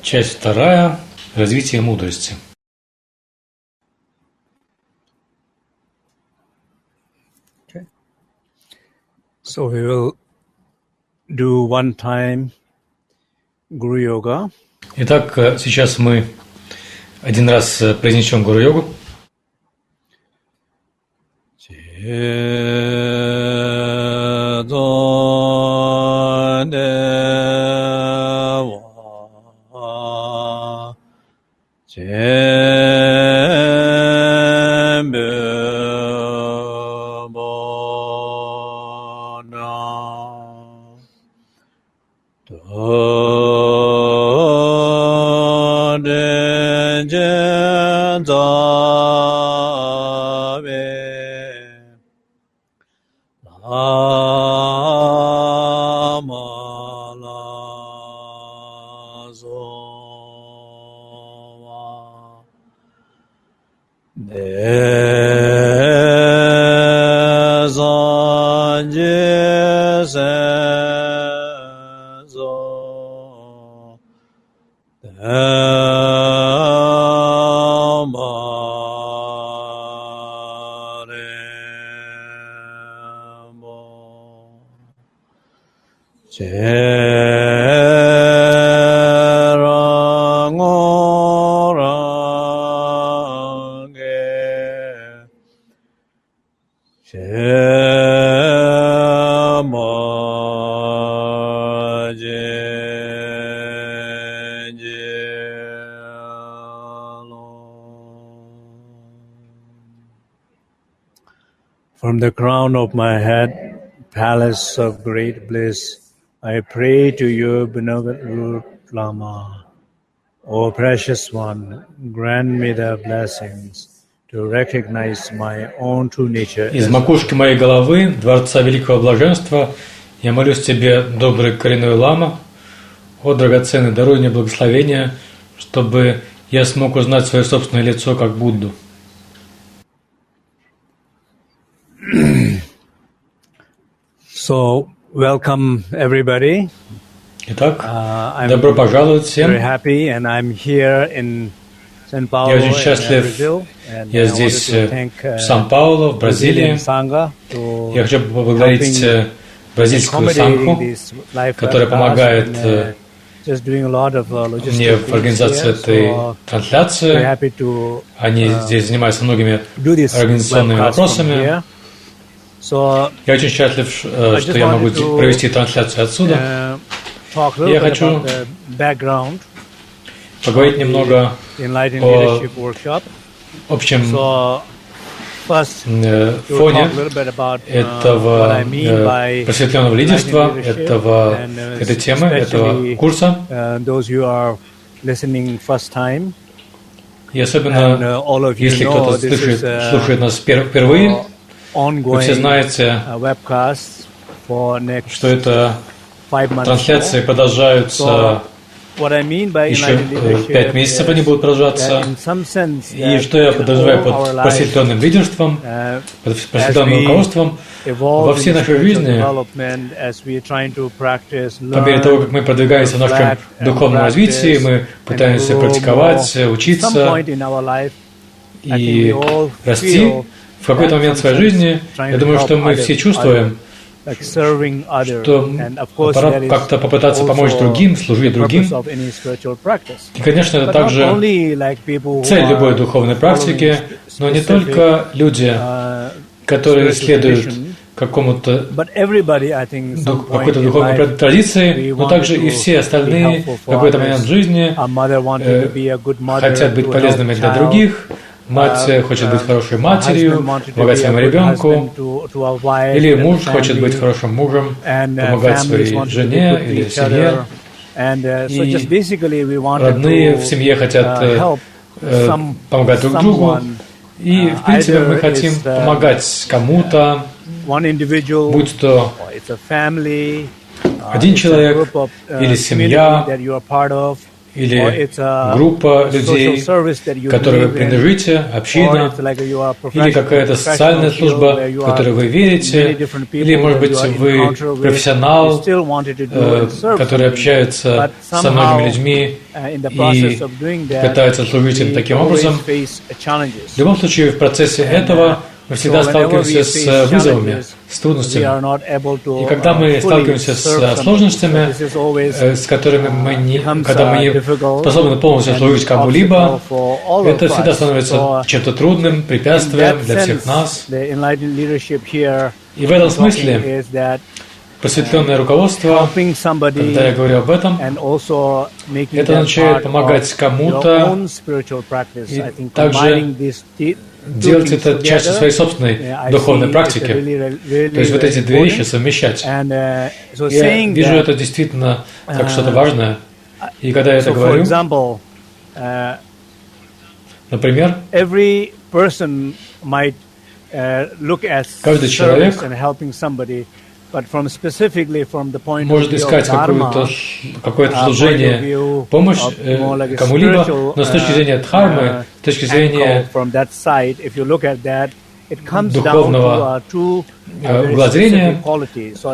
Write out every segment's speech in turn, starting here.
Часть вторая. Развитие мудрости. Okay. So we will do one time Guru Yoga. Итак, сейчас мы один раз произнесем Гуру-йогу. From the crown of my head, palace of great bliss, I pray to you, benevolent Lord Lama. O precious one, grant me the blessings to recognize my own true nature. Из макушки моей головы, Дворца Великого Блаженства, я молюсь тебе, добрый коренной лама, о драгоценный, даруй мне благословение, чтобы я смог узнать свое собственное лицо как Будду. So, welcome everybody. Итак, добро пожаловать всем. Я очень счастлив. Я здесь, в Сан-Паулу, в Бразилии. Я хочу поблагодарить бразильскую сангху, которая помогает мне в организации этой трансляции. Они здесь занимаются многими организационными вопросами. Я очень счастлив, что я могу провести трансляцию отсюда. Я хочу поговорить немного о общем фоне этого просветленного лидерства, этой темы, этого курса. И особенно, если кто-то слушает нас впервые, вы все знаете, что это трансляции продолжаются еще 5 месяцев, они будут продолжаться. И что я подразумеваю под просветленным лидерством, под просветленным руководством во всей нашей жизни, по мере того, как мы продвигаемся в нашем духовном развитии, мы пытаемся практиковать, учиться и расти. В какой-то момент своей жизни, я думаю, что мы все чувствуем, что пора как-то попытаться помочь другим, служить другим. И, конечно, это также цель любой духовной практики, но не только люди, которые следуют какой-то духовной традиции, но также и все остальные в какой-то момент жизни хотят быть полезными для других. Мать хочет быть хорошей матерью, помогать своему ребенку, или муж хочет быть хорошим мужем, помогать своей жене или семье. И родные в семье хотят помогать друг другу. И, в принципе, мы хотим помогать кому-то, будь то один человек или семья, или группа людей, которой вы принадлежите, община, или какая-то социальная служба, в которой вы верите, или, может быть, вы профессионал, который общается со многими людьми и пытается служить им таким образом. В любом случае, в процессе этого мы всегда сталкиваемся с вызовами, с трудностями. И когда мы сталкиваемся с сложностями, с которыми когда мы не способны полностью служить кому-либо, это всегда становится чем-то трудным, препятствием для всех нас. И в этом смысле просветленное руководство, когда я говорю об этом, это означает помогать кому-то и также делать это частью своей собственной духовной практики. То есть вот эти две вещи совмещать. Я вижу это действительно как что-то важное. И когда я это говорю, например, каждый человек может искать какое-то служение, помощь кому-либо, но с точки зрения дхармы, с точки зрения духовного угла зрения,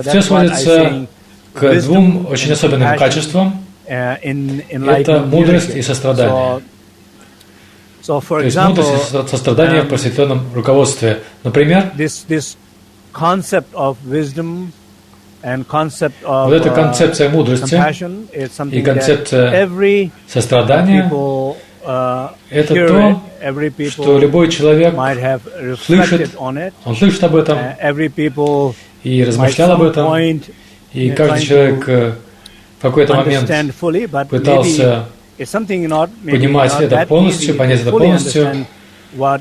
все сводится к двум очень особенным качествам. Это мудрость и сострадание. То есть мудрость и сострадание в просветленном руководстве. Например, вот эта концепция мудрости и концепция сострадания — это то, что любой человек слышит, он слышит об этом и размышлял об этом, и каждый человек в какой-то момент пытался понимать это полностью, понять это полностью. Но,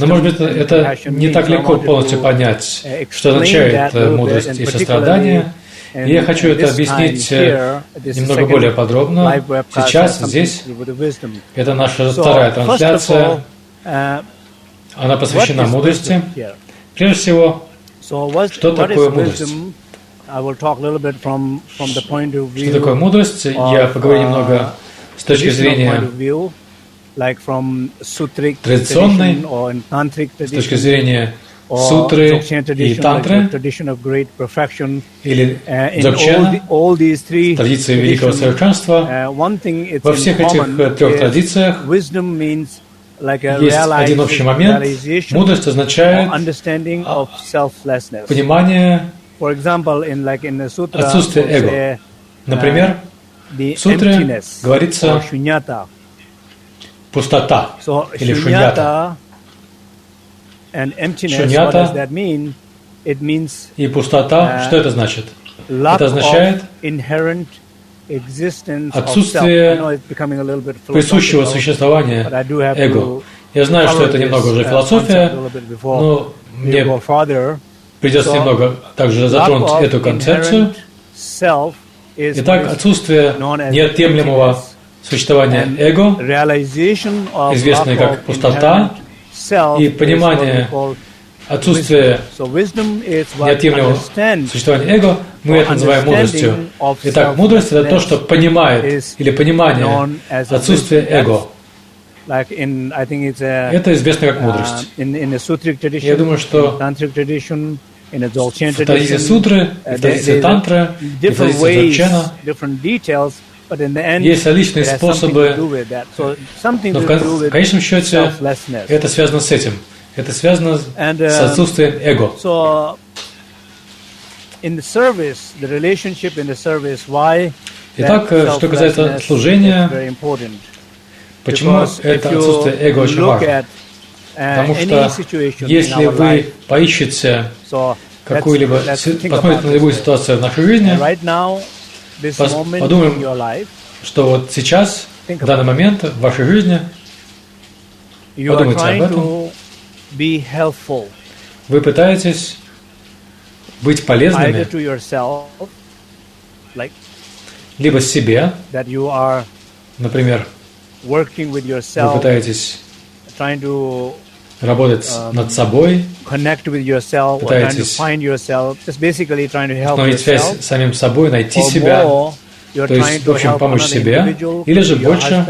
может быть, это не так легко полностью понять, что означает мудрость и сострадание. И я хочу это объяснить немного более подробно. Сейчас, здесь, это наша вторая трансляция. Она посвящена мудрости. Прежде всего, что такое мудрость? Что такое мудрость? Я поговорю немного с точки зрения традиционной, с точки зрения сутры и тантры, или дзогчена, традиции великого совершенства. Во всех этих трех традициях есть один общий момент. Мудрость означает понимание отсутствия эго. Например, в сутре говорится пустота или шуньята. Шуньята и пустота, что это значит? Это означает отсутствие присущего существования эго. Я знаю, что это немного уже философия, но мне придется немного также затронуть эту концепцию. Итак, отсутствие неотъемлемого существования эго, известное как пустота, и понимание отсутствия неотъемлемого существования эго, мы это называем мудростью. Итак, мудрость — это то, что понимает, или понимание отсутствия эго. Это известно как мудрость. Я думаю, что в традиции сутры, в традиции тантры, в традиции дзогчена есть различные способы, но в конечном счете это связано с этим. Это связано с отсутствием эго. Итак, что касается служения, почему это отсутствие эго очень важно? Потому что если вы поищете какую-либо, посмотрите на любую ситуацию в нашей жизни, подумаем, что вот сейчас, в данный момент в вашей жизни, подумайте об этом, вы пытаетесь быть полезными либо себе, например, вы пытаетесь работать над собой, пытаетесь установить связь с самим собой, найти себя, то есть, в общем, помочь себе, или же больше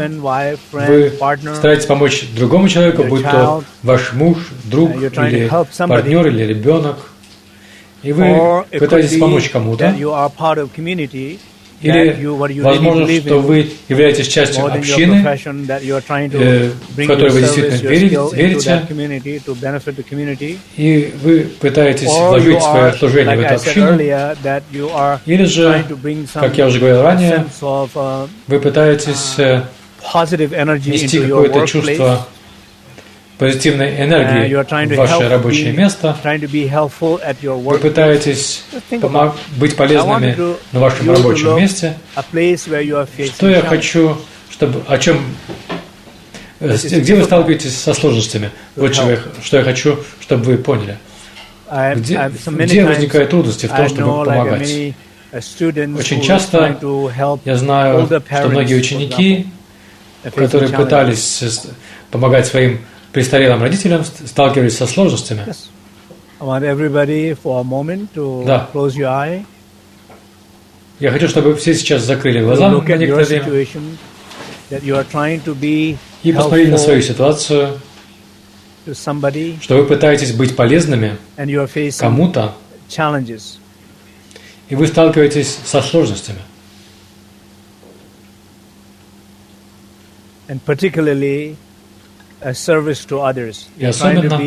вы стараетесь помочь другому человеку, будь то ваш муж, друг, или партнер, или ребенок, и вы пытаетесь помочь кому-то, или, возможно, что вы являетесь частью общины, в которой вы действительно верите, и вы пытаетесь вложить свое служение в эту общину, или же, как я уже говорил ранее, вы пытаетесь нести какое-то чувство позитивной энергии в ваше рабочее место, вы пытаетесь быть полезными на вашем рабочем месте. Что я хочу, чтобы, где вы сталкиваетесь со сложностями? Вот что я хочу, чтобы вы поняли. Где возникают трудности в том, чтобы помогать? Очень часто я знаю, что многие ученики, которые пытались помогать своим престарелым родителям, сталкивались со сложностями. Да. Я хочу, чтобы все сейчас закрыли глаза на некоторое время и посмотрели на свою ситуацию, что вы пытаетесь быть полезными кому-то, и вы сталкиваетесь со сложностями. И особенно,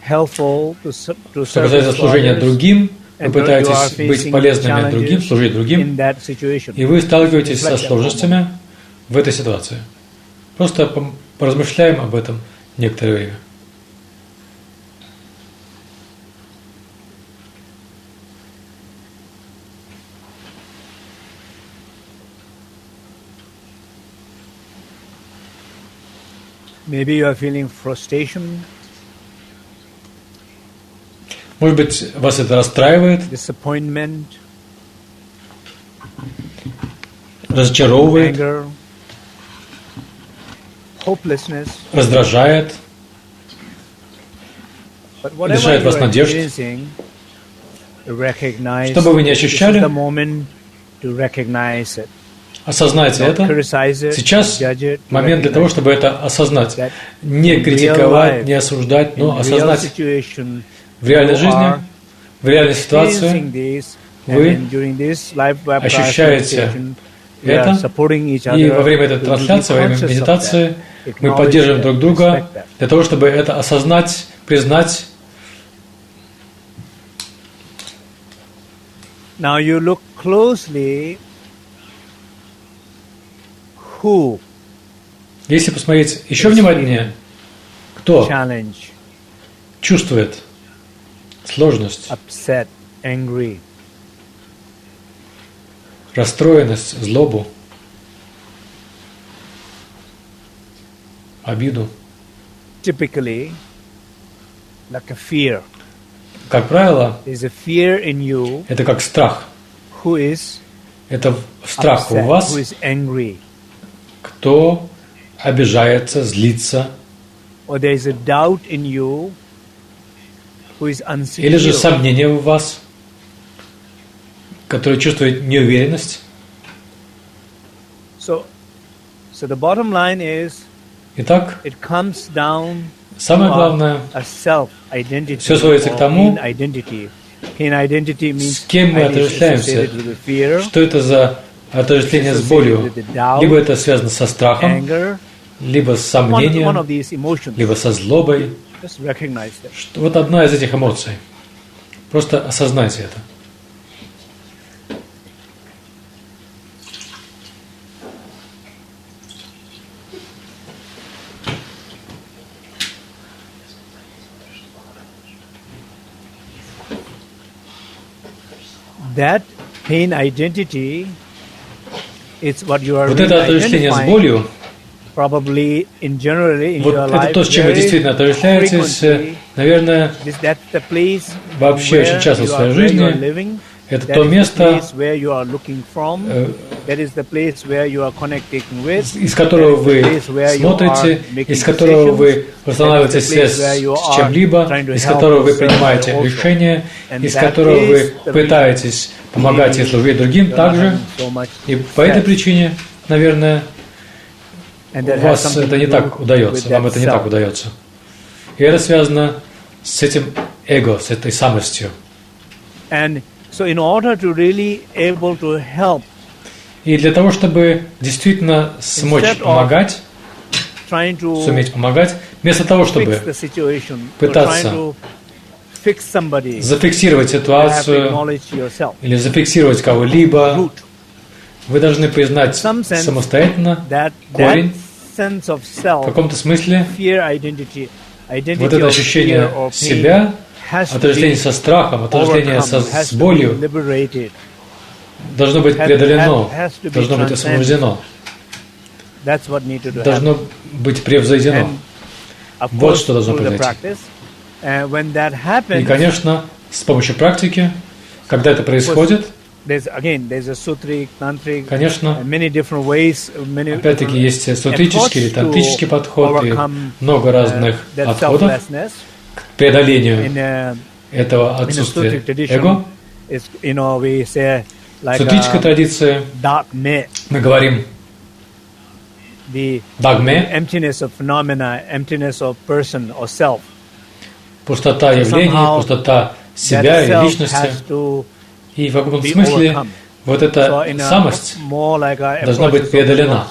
что касается служения другим, вы пытаетесь быть полезными другим, служить другим, и вы сталкиваетесь со сложностями в этой ситуации. Просто поразмышляем об этом некоторое время. Maybe you are feeling frustration. Может быть, вас это расстраивает, disappointment, разочаровывает, anger, hopelessness, раздражает, лишает вас надежд. Что бы вы ни ощущали, осознайте это. Сейчас момент для того, чтобы это осознать. Не критиковать, не осуждать, но осознать. В реальной жизни, в реальной ситуации вы ощущаете это, и во время этой трансляции, во время медитации мы поддерживаем друг друга для того, чтобы это осознать, признать. Now you look closely. Who? Если посмотреть еще внимательнее, кто чувствует сложность, upset, angry, расстроенность, злобу, обиду. Typically, like a fear. Как правило, There's a fear in you, это как страх. Who is это страх upset, у вас, who is angry. Кто обижается, злится. Or there is a doubt in you, who is unsecure. Или же сомнение в вас, который чувствует неуверенность. So the bottom line is, итак, it comes down самое главное, все сводится к тому, с кем мы отождествляемся, что это за отождествление с болью. Либо это связано со страхом, либо с сомнением, либо со злобой. Вот одна из этих эмоций. Просто осознайте это. That pain identity, it's what you are вот это отождествление с болью, probably in generally in вот your это life, то, с чем вы действительно отождествляетесь, наверное, вообще очень часто в своей жизни. это то место, из которого вы смотрите, из которого вы устанавливаете связь с чем-либо, из которого вы принимаете решения, из которого вы пытаетесь помогать и служить другим также. И по этой причине, наверное, у вас это не так удается, вам это не так удается. И это связано с этим эго, с этой самостью. И для того, чтобы действительно смочь помогать, суметь помогать, вместо того, чтобы пытаться зафиксировать ситуацию или зафиксировать кого-либо, вы должны признать самостоятельно корень, в каком-то смысле вот это ощущение себя, отождествление со страхом, отождествление с болью должно быть преодолено, должно быть освобождено, должно быть превзойдено. Вот что должно произойти. И, конечно, с помощью практики, когда это происходит, конечно, опять-таки есть сутрический или тантрический подход и много разных подходов к преодолению этого отсутствия эго. В сутрической традиции мы говорим дагме, пустота явлений, пустота себя и личности. И в каком-то смысле вот эта самость должна быть преодолена.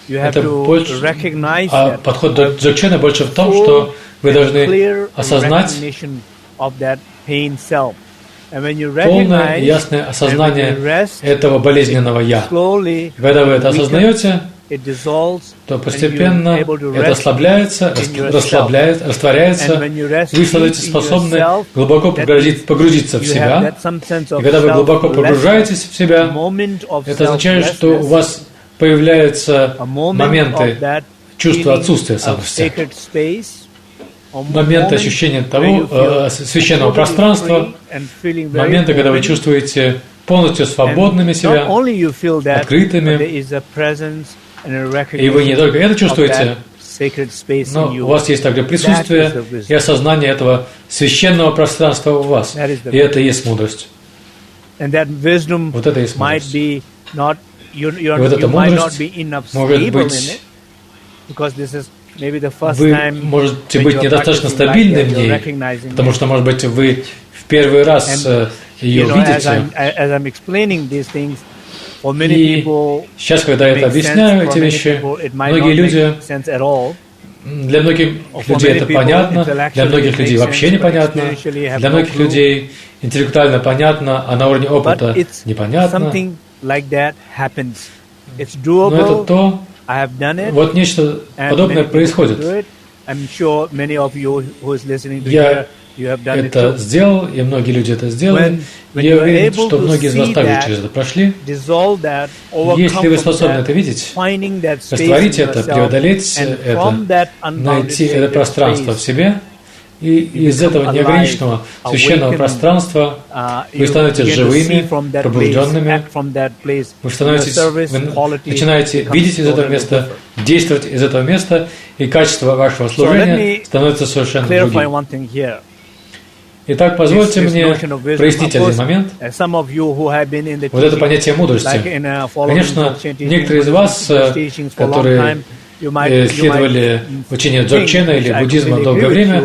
Это больше, подход Дзogchen больше в том, что вы должны осознать полное и ясное осознание этого болезненного «я». И когда вы это осознаете, то постепенно это ослабляется, растворяется, и вы становитесь способны глубоко погрузиться в себя. И когда вы глубоко погружаетесь в себя, это означает, что у вас появляются моменты чувства отсутствия самости, моменты ощущения того священного пространства, моменты, когда вы чувствуете полностью свободными себя, открытыми. И вы не только это чувствуете, но у вас есть также присутствие и осознание этого священного пространства у вас. И это и есть мудрость. Вот это и есть мудрость. И вот эта мудрость может быть, вы можете быть недостаточно стабильны в ней, потому что, может быть, вы в первый раз ее видите. И сейчас, когда я это объясняю, эти вещи, многие люди, для многих людей это понятно, для многих людей вообще непонятно, для многих людей интеллектуально понятно, а на уровне опыта непонятно. Но это то, вот нечто подобное происходит. Я это сделал, и многие люди это сделали. Я уверен, что многие из вас также через это прошли. Если вы способны это видеть, растворить это, преодолеть это, найти это пространство в себе, и из этого неограниченного священного пространства вы становитесь живыми, пробужденными, вы начинаете видеть из этого места, действовать из этого места, и качество вашего служения становится совершенно другим. Итак, позвольте мне прояснить один момент. Вот это понятие мудрости. Конечно, некоторые из вас, которые следовали учению Дзогчена или буддизма долгое время,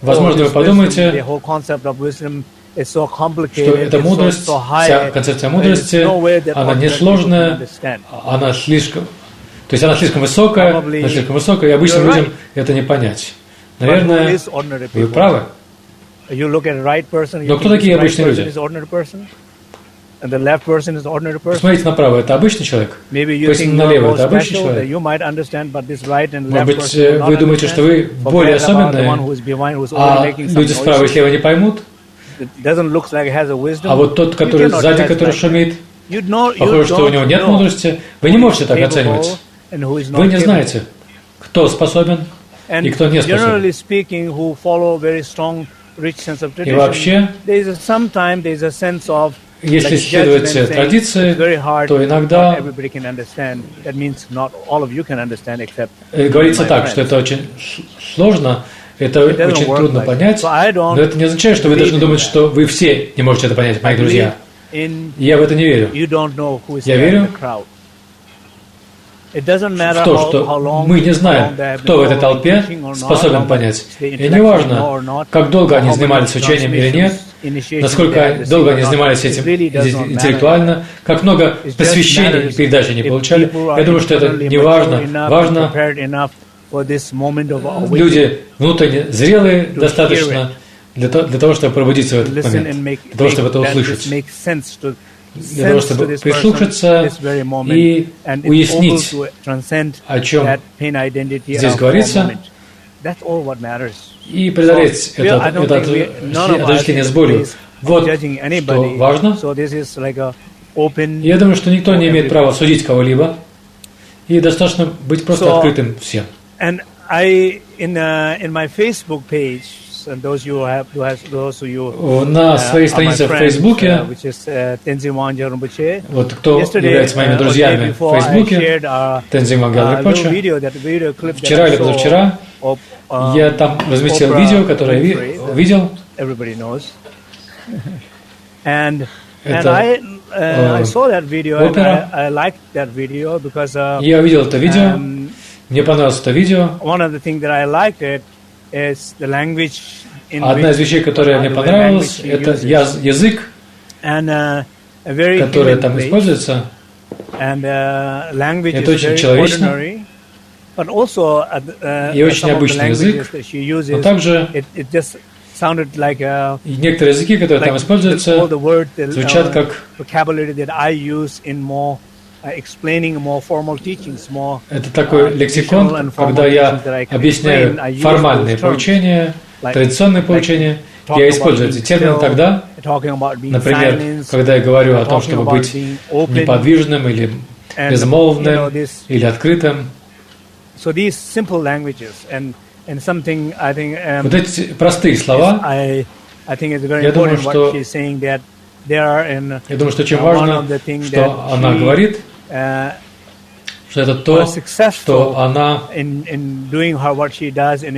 возможно, вы подумаете, что эта мудрость, вся концепция мудрости, она несложная, она слишком высокая, и обычным людям это не понять. Наверное, вы правы. Но кто такие обычные люди? Посмотрите направо, это обычный человек? Посмотрите налево, это обычный человек? Может быть, вы думаете, что вы более особенные, а люди справа и слева не поймут? А вот тот, который сзади, который шумит, похоже, что у него нет мудрости. Вы не можете так оценивать. Вы не знаете, кто способен и кто не способен. И вообще, если следовать традиции, то иногда говорится так, что это очень сложно, это очень трудно понять, но это не означает, что вы должны думать, что вы все не можете это понять, мои друзья. Я в это не верю. Я верю в то, что мы не знаем, кто в этой толпе способен понять. И неважно, как долго они занимались учением или нет, насколько долго они занимались этим интеллектуально, как много посвящений и передач они получали. Я думаю, что это не важно. Важно, люди внутренне зрелые достаточно для того, чтобы пробудиться в этот момент, для того, чтобы это услышать, для того, чтобы прислушаться и уяснить, о чем здесь говорится, и преодолеть это отождествление с болью. Вот что важно. Я думаю, что никто не имеет права судить кого-либо, и достаточно быть просто открытым всем. На своей странице в Фейсбуке, вот кто является моими друзьями в Фейсбуке, Тензин Вангел Ринпоче, вчера или позавчера я там разместил видео, которое я видел. Это опера. Я увидел это видео, мне понравилось это видео. Одна из вещей, которая мне понравилась, это язык, который там используется. Это очень человечно и очень обычный язык, но также некоторые языки, которые там используются, звучат как это такой лексикон, когда я объясняю формальные поучения, традиционные поучения. Я использую эти термины тогда, например, когда я говорю о том, чтобы быть неподвижным или безмолвным или открытым. Вот эти простые слова, я думаю, что очень важно, что она говорит, что это то, что она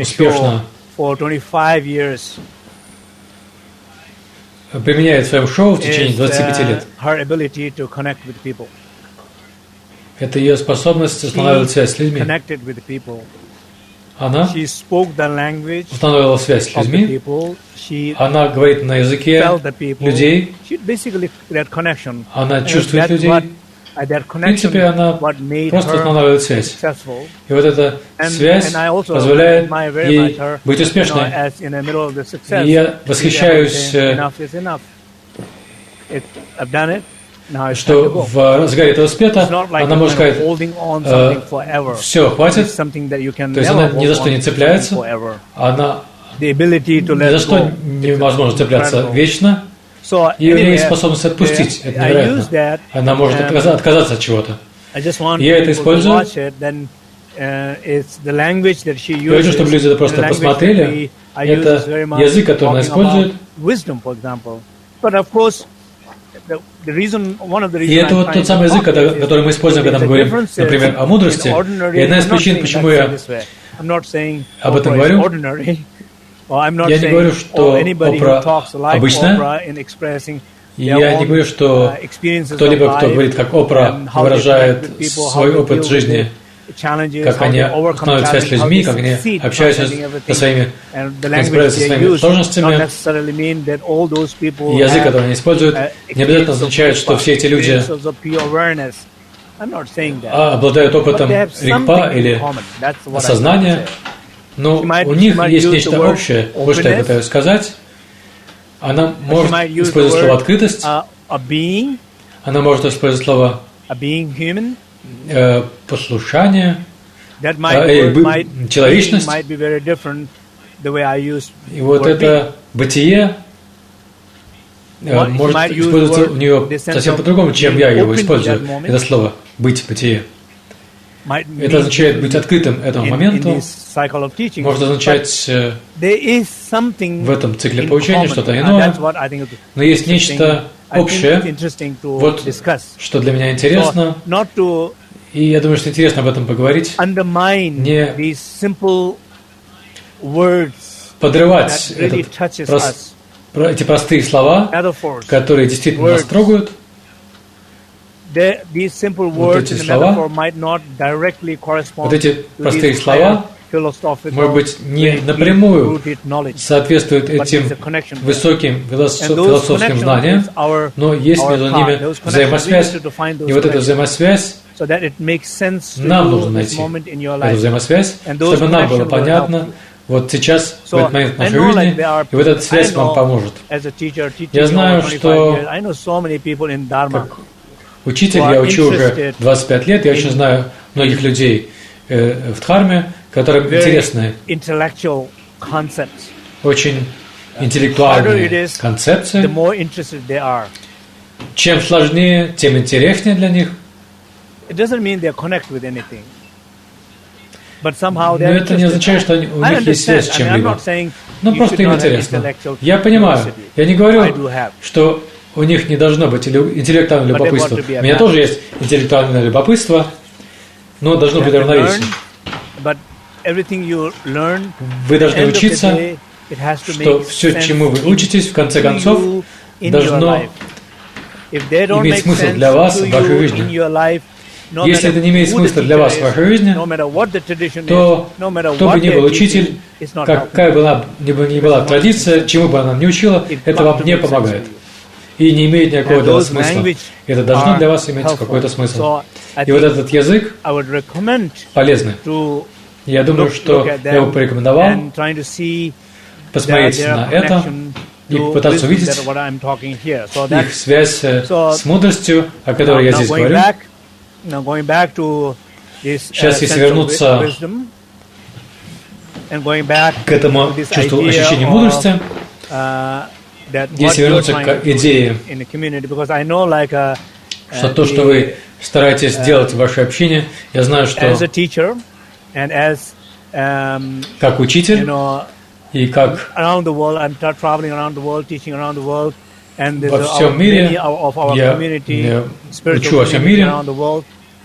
успешно применяет в своем шоу в течение 25 лет. Это ее способность устанавливать связь с людьми. Она установила связь с людьми. Она говорит на языке людей. Она чувствует людей. В принципе, она просто устанавливает связь. И вот эта связь позволяет ей быть успешной. И я восхищаюсь, что в разгаре этого успеха она может сказать, все, хватит. То есть она ни за что не цепляется. Она ни за что невозможно цепляться вечно. И у нее есть способность отпустить. Это невероятно. Она может отказаться от чего-то. Я это использую. Я хочу, чтобы люди это просто посмотрели. Это язык, который она использует. И это вот тот самый язык, который мы используем, когда мы говорим, например, о мудрости. И одна из причин, почему я об этом говорю, я не говорю, что опера обычная. Я не говорю, что кто-либо, кто говорит, как Опра, выражает свой опыт жизни, как они устанавливают связь с людьми, как они общаются со своими, как они справляются со своими сложностями. И язык, который они используют, не обязательно означает, что все эти люди обладают опытом ригпа или осознания, но у них есть нечто общее. Вот что я пытаюсь сказать. Она может использовать слово «открытость», она может использовать слово «послушание», «человечность». И вот это «бытие» может использоваться у нее совсем по-другому, чем я его использую, это слово «быть», «бытие». Это означает быть открытым этому моменту, может означать в этом цикле поучения что-то иное, но есть нечто общее, вот что для меня интересно, и я думаю, что интересно об этом поговорить, не подрывать эти простые слова, которые действительно нас трогают. Вот эти слова, вот эти простые слова, может быть, не напрямую соответствуют этим высоким философским знаниям, но есть между ними взаимосвязь. И вот эта взаимосвязь, нам нужно найти эту взаимосвязь, чтобы нам было понятно, вот сейчас, в этот момент нашей жизни, и вот эта связь вам поможет. Я знаю, что как учитель, я учу уже 25 лет, я очень знаю многих людей в Дхарме, которым интересны очень интеллектуальные концепции. Чем сложнее, тем интереснее для них. Но это не означает, что у них есть связь с чем-либо. Но просто им интересно. Я понимаю, я не говорю, что у них не должно быть интеллектуального любопытства. У меня тоже есть интеллектуальное любопытство, но должно быть равновесие. Вы должны учиться, что все, чему вы учитесь, в конце концов, должно иметь смысл для вас в вашей жизни. Если это не имеет смысла для вас в вашей жизни, то кто бы ни был учитель, какая бы ни была традиция, чему бы она ни учила, это вам не помогает. И не имеет никакого для вас смысла. Это должно для вас иметь какой-то смысл. И вот этот язык полезный. Я думаю, что я бы порекомендовал посмотреть на это и попытаться увидеть их связь с мудростью, о которой я здесь говорю. Сейчас, если вернуться к этому чувству ощущения мудрости, если вернуться к идее, что то, что вы стараетесь делать в вашей общине, я знаю, что как учитель и как во всем мире, я учу во всем мире,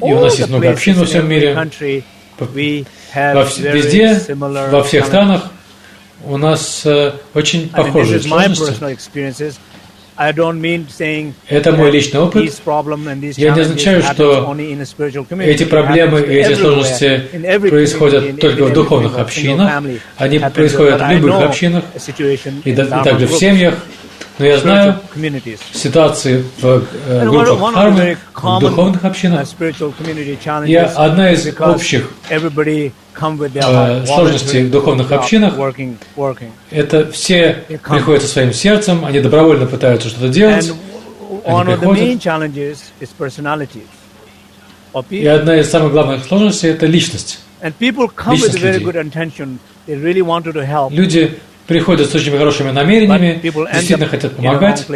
и у нас есть много общин во всем мире, везде, во всех странах у нас очень похожие сложности. Это мой личный опыт. Я не означаю, что эти проблемы и эти сложности происходят только в духовных общинах. Они происходят в любых общинах и также в семьях. Но я знаю ситуации в группах Дхармы, в духовных общинах. И одна из общих сложностей в духовных общинах – это все приходят со своим сердцем, они добровольно пытаются что-то делать, они приходят. И одна из самых главных сложностей – это личность. Личность людей. Люди приходят с очень хорошими намерениями, действительно хотят помогать,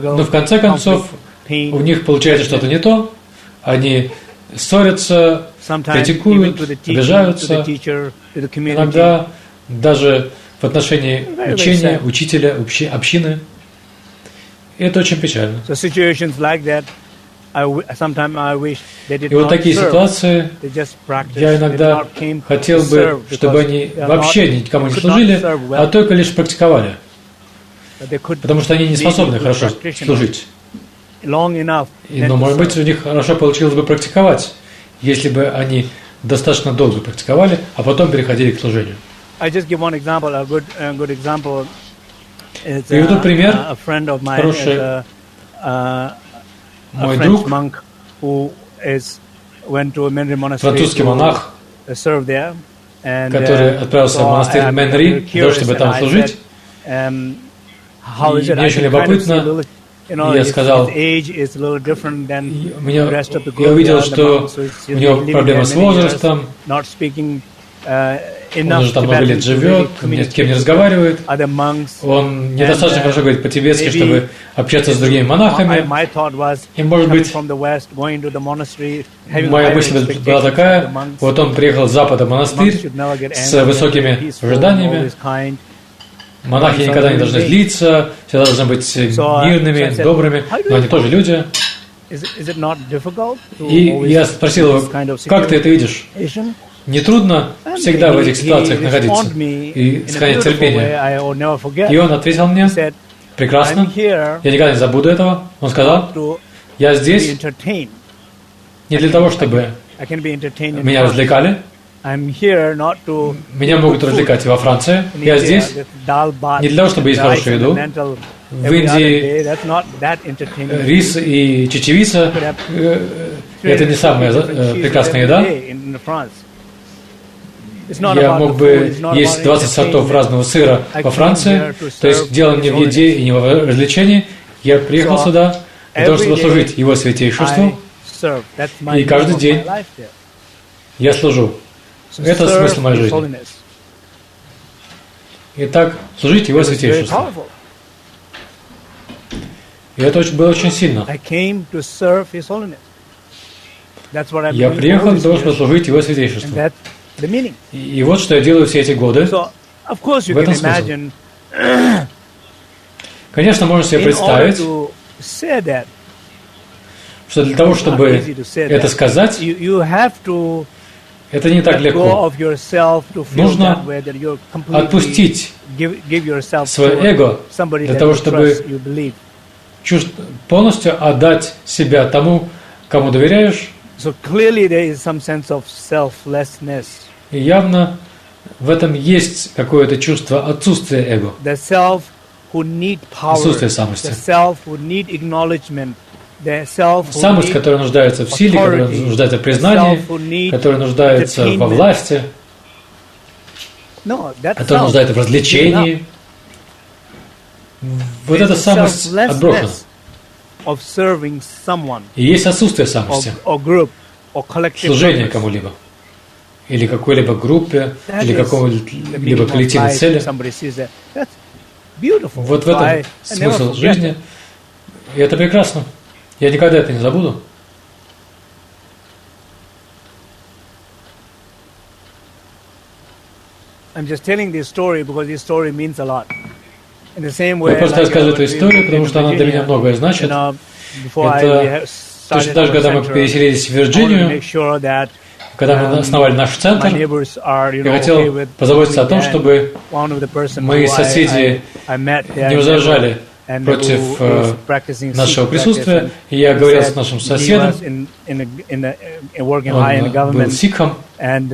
но в конце концов у них получается что-то не то, они ссорятся, критикуют, обижаются, иногда даже в отношении учения, учителя, общины. И это очень печально. И вот такие ситуации я иногда хотел бы, чтобы они вообще никому не служили, а только лишь практиковали. Потому что они не способны хорошо служить. Но, может быть, у них хорошо получилось бы практиковать, если бы они достаточно долго практиковали, а потом переходили к служению. Приведу пример. Хороший мой друг, французский монах, который отправился в монастырь Менри, для того, чтобы там служить. И мне очень любопытно, я сказал, я увидел, что у него проблемы с возрастом, Он уже там много лет живет, ни с кем не разговаривает. Он недостаточно хорошо говорит по-тибетски, чтобы общаться с другими монахами. И, может быть, моя мысль была такая, вот он приехал с запада в монастырь с высокими ожиданиями. Монахи никогда не должны злиться, всегда должны быть мирными, добрыми, но они тоже люди. И я спросил его, как ты это видишь? Не трудно всегда в этих ситуациях находиться и сохранять терпение. И он ответил мне, прекрасно, я никогда не забуду этого. Он сказал, я здесь не для того, чтобы меня развлекали. Меня могут развлекать и во Франции. Я здесь не для того, чтобы есть хорошую еду. В Индии рис и чечевица – это не самая прекрасная еда. Я мог бы есть 20 сортов разного сыра во Франции. То есть дело не в еде и не в развлечении. Я приехал сюда для того, чтобы служить Его Святейшеству. И каждый день я служу. Это смысл моей жизни. Итак, служить Его Святейшеству. И это было очень сильно. Я приехал для того, чтобы служить Его Святейшеству. И вот что я делаю все эти годы. В этом смысл. Конечно, можно себе представить, что для того, чтобы это сказать, это не так легко. Нужно отпустить свое эго для того, чтобы полностью отдать себя тому, кому доверяешь. И явно в этом есть какое-то чувство отсутствия эго, отсутствие самости. Самость, которая нуждается в силе, которая нуждается в признании, которая нуждается во власти, которая нуждается в развлечении. Вот эта самость отброшена. И есть отсутствие самости, служение кому-либо, или какой-либо группе, или какой-либо коллективной цели. Вот в этом смысл жизни, и это прекрасно. Я никогда это не забуду. Я просто рассказываю эту историю, потому что она для меня многое значит. Это точно так же, когда мы переселились в Вирджинию, когда мы основали наш центр, я хотел позаботиться о том, чтобы мои соседи не возражали против нашего присутствия. И я говорил с нашим соседом, он был сикхом, он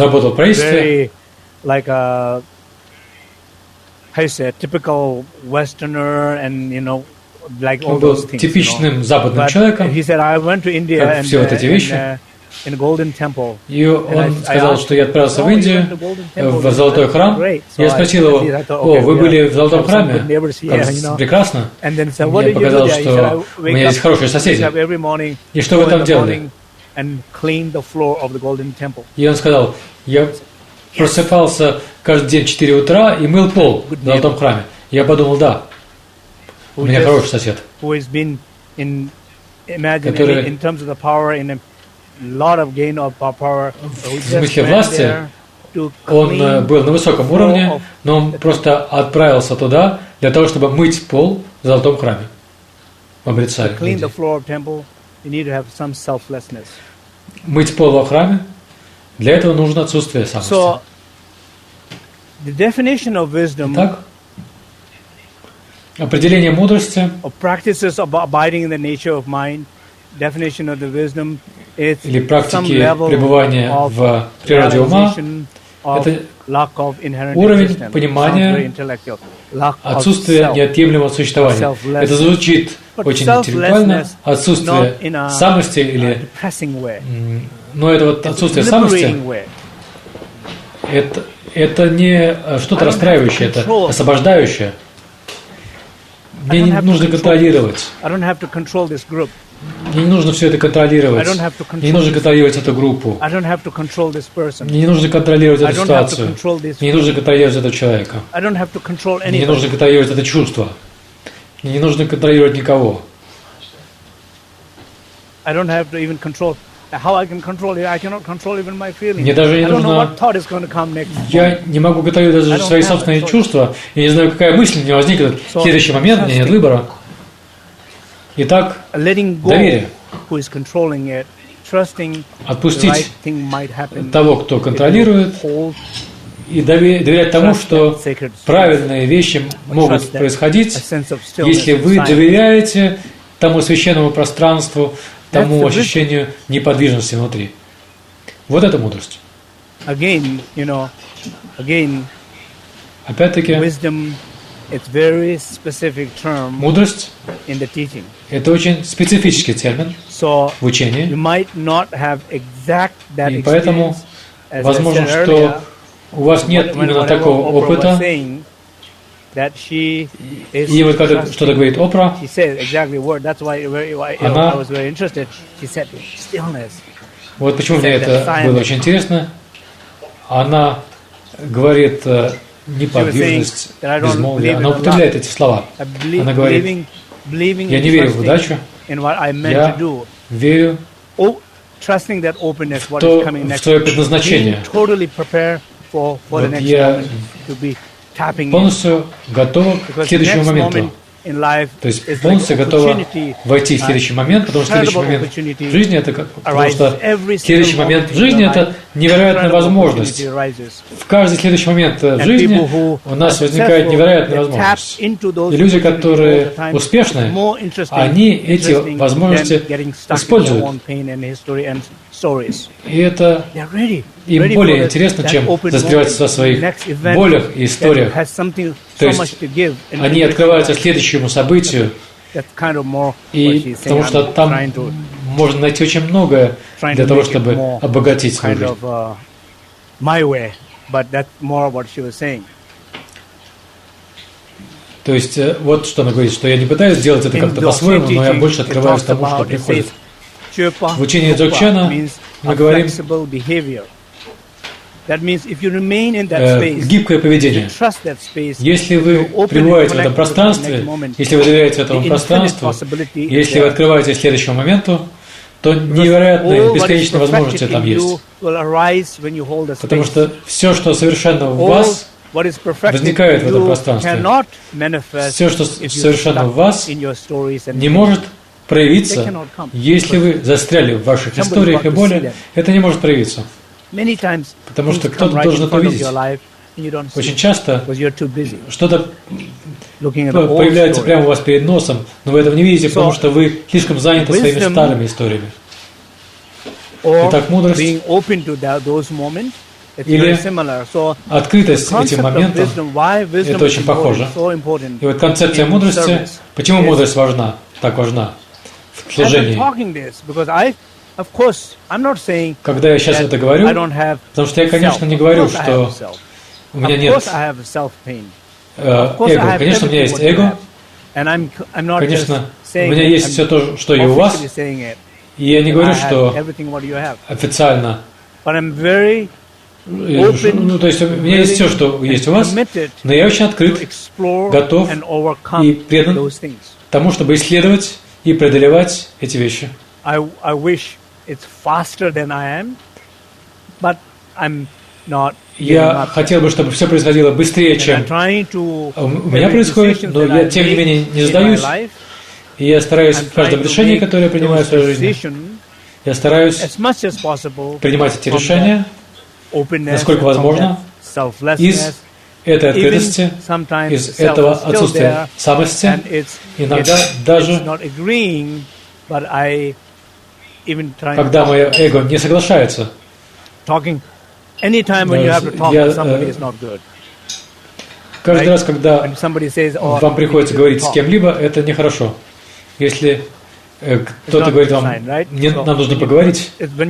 работал в правительстве. Он был типичным западным человеком, как все вот эти вещи. И он сказал, что я отправился в Индию, в Золотой храм. Я спросил его, о, вы были в Золотом храме? Прекрасно. Мне показалось, что у меня есть хорошие соседи. И что вы там делали? И он сказал, я просыпался каждый день в 4 утра и мыл пол в Золотом храме. Я подумал, да, у меня хороший сосед, который в смысле власти, он был на высоком уровне, но он просто отправился туда для того, чтобы мыть пол в Золотом храме в Амритсаре. Мыть пол во храме, для этого нужно отсутствие самости. Итак, определение мудрости или практики пребывания в природе ума – это уровень понимания отсутствия неотъемлемого существования. Это звучит очень интеллектуально, отсутствие самости или… Но это вот отсутствие самости – это не что-то расстраивающее, это освобождающее. Мне не нужно контролировать Мне не нужно все это контролировать. Мне не нужно контролировать эту группу. Мне не нужно контролировать эту ситуацию. Мне не нужно контролировать этого человека. Мне не нужно контролировать это чувство. Мне не нужно контролировать никого. Мне даже не нужно... Я не могу контролировать даже свои собственные чувства. Я не знаю, какая мысль у меня возникнет в следующий момент, у меня нет выбора. Итак, доверие. Отпустить того, кто контролирует, и доверять тому, что правильные вещи могут происходить, если вы доверяете тому священному пространству, тому ощущению неподвижности внутри. Вот это мудрость. Опять-таки, мудрость – это очень специфический термин в учении, и поэтому возможно, что у вас нет именно такого опыта. И вот когда что-то говорит Опра, она... Вот почему мне это было очень интересно. Она говорит неподвижность, безмолвие. Она употребляет эти слова. Она говорит, я не верю в удачу, я верю в свое предназначение. Вот я полностью готова к следующему моменту. То есть полностью готова войти в следующий момент, потому что следующий момент в жизни потому что следующий момент в жизни это невероятная возможность. В каждый следующий момент в жизни у нас возникает невероятная возможность. И люди, которые успешны, они эти возможности используют. И это им более интересно, чем застревать во своих болях и историях. То есть они открываются следующему событию, и потому что там можно найти очень многое для того, чтобы обогатить свою жизнь. То есть вот что она говорит, что я не пытаюсь сделать это как-то по-своему, но я больше открываюсь тому, что приходит. В учении Дзогчена мы говорим гибкое поведение. Если вы пребываете в этом пространстве, если вы доверяете этому пространству, если вы открываетесь следующему моменту, то невероятные бесконечные возможности там есть. Потому что все, что совершенно в вас, возникает в этом пространстве. Все, что совершенно в вас, не может проявиться, если вы застряли в ваших историях и боли, это не может проявиться. Потому что кто-то должен это увидеть. Очень часто что-то появляется прямо у вас перед носом, но вы этого не видите, потому что вы слишком заняты своими старыми историями. Итак, мудрость или открытость этим моментам, это очень похоже. И вот концепция мудрости, почему мудрость важна, так важна в служении? Когда я сейчас это говорю, потому что я, конечно, не говорю, что у меня нет эго. Конечно, у меня есть эго. Конечно, у меня есть все то, что и у вас. И я не говорю, что официально. Ну, то есть у меня есть все, что есть у вас, но я очень открыт, готов и предан тому, чтобы исследовать и преодолевать эти вещи. Я хотел бы, чтобы все происходило быстрее, чем у меня происходит, но я, тем не менее, не сдаюсь. И я стараюсь в каждом решении, которое я принимаю в своей жизни, я стараюсь принимать эти решения, насколько возможно, из этой открытости, из этого отсутствия самости, иногда даже когда мое эго не соглашается. Каждый раз, когда вам приходится говорить с кем-либо, это нехорошо. Если кто-то говорит вам, нам нужно поговорить, это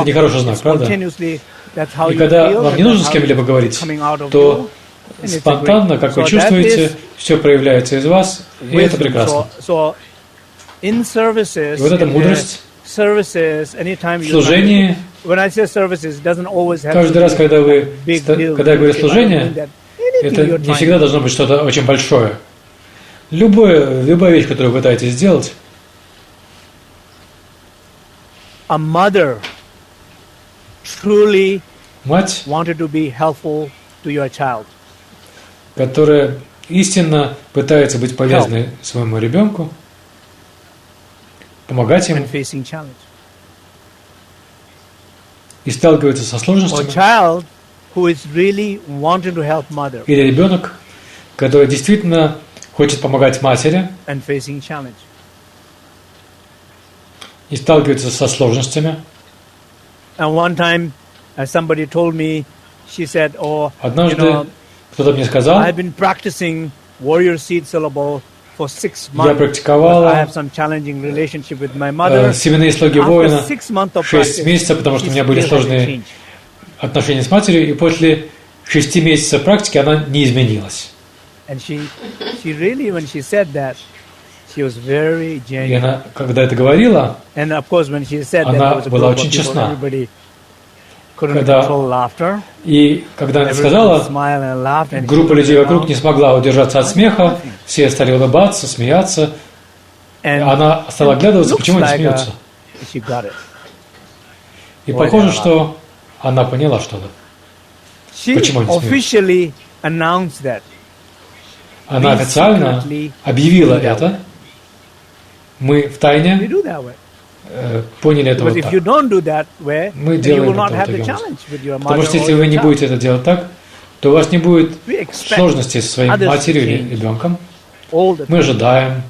нехороший знак, правда? И когда вам не нужно с кем-либо говорить, то спонтанно, как вы чувствуете, все проявляется из вас, и это прекрасно. In services, и вот эта мудрость services, anytime в служении, when I say services, it doesn't always have каждый раз, когда я говорю служение, that это не всегда должно быть что-то очень большое. Любая вещь, которую вы пытаетесь сделать, a mother truly мать, wanted to be helpful to your child, которая истинно пытается быть полезной своему ребенку, помогать ему and facing challenge. и сталкивается со Or сложностями, child who is really wanting to help mother или ребенок, который действительно хочет помогать матери and facing challenge. и сталкивается со сложностями. And one time, somebody told me, she said, "Oh, Однажды кто-то мне сказал, I've been practicing warrior seed syllable for 6 я months. практиковала I have some challenging relationship with my mother. семенные слоги After воина 6 months of 6 practice, месяцев, потому что у меня были she still hasn't сложные changed." отношения с матерью, и после 6 месяцев практики она не изменилась. And she really, when she said that, she was very И genuine. она, когда это говорила, And of course, when she said that, она there was a была group of очень people, честна. everybody couldn't Когда- control laughter. и когда она Everybody сказала, smiled and laughed, and группа she людей looked вокруг around, не смогла удержаться от смеха, все стали улыбаться, смеяться. and Она стала оглядываться, looks почему они like, смеются. she got it. И Ой, похоже, да, что она поняла что-то. She Почему они смеются? officially announced that. Она We официально secretly объявила do that это. Мы We втайне do that way. поняли это Because вот if you так. don't do that way, Мы then you делаем will not это have вот the таким challenge with your mother Потому что or если вы your не child. будете это делать так, то у вас не будет We expect сложностей со своей others to матерью или change ребенком. all the Мы time. ожидаем,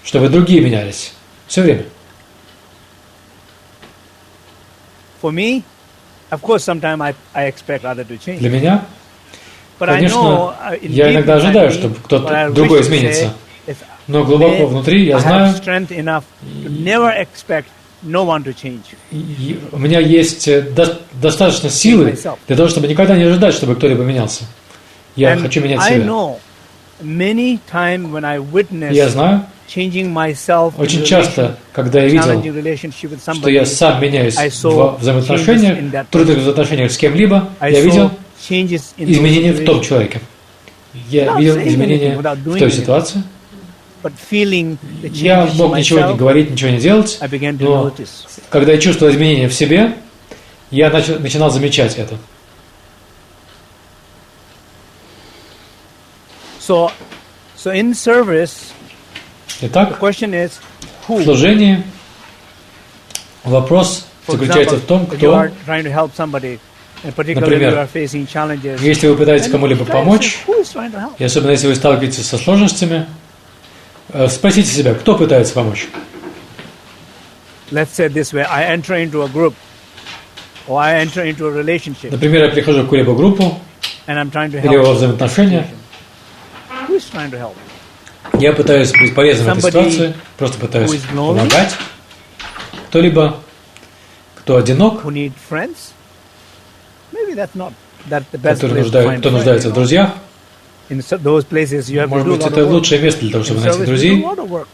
чтобы другие менялись. Все время. For me, of course, sometimes I expect others to change. Для меня, But I конечно, know, in я deep иногда inside ожидаю, me, чтобы what I кто-то wish другой to изменится. say is, Но глубоко внутри я I have знаю, strength enough to never expect no one to change. и у меня есть достаточно силы для того, чтобы никогда не ожидать, чтобы кто-либо менялся. Я And хочу менять I себя. know many times when I witness И я знаю, changing myself in очень часто, когда я видел, challenging relationship with что somebody, я сам меняюсь I saw в взаимоотношениях, changes in that трудных взаимоотношениях с кем-либо, I я saw видел changes in изменения those в том situations, человеке. Я Without видел saying изменения anything, without в doing той anything. ситуации. but feeling the Я changes in мог ничего не myself, говорить, ничего не делать, I began to но notice. когда я чувствовал изменения в себе, я начинал замечать это. So in service, the Итак, question is в who? служении вопрос For заключается example, в том, if you кто, are trying to help somebody, and particularly Например, you are facing challenges, если вы пытаетесь then кому-либо try to помочь, say, who is trying to help? и особенно если вы сталкиваетесь со сложностями, спросите себя, кто пытается помочь. Let's say this way: I enter into a group, or I enter into a relationship, Например, я прихожу в какую-либо группу and I'm trying to или во help. взаимоотношения, Who is trying to help? я пытаюсь быть полезным в этой Somebody ситуации, просто пытаюсь who is lonely? помогать. Кто-либо, кто одинок, Who need friends? Maybe that's not the best кто place to find friends. нуждается в You know? друзьях, In those places you have может to do быть, a lot это of work. лучшее место для того, In чтобы найти service, you do a друзей. lot of work.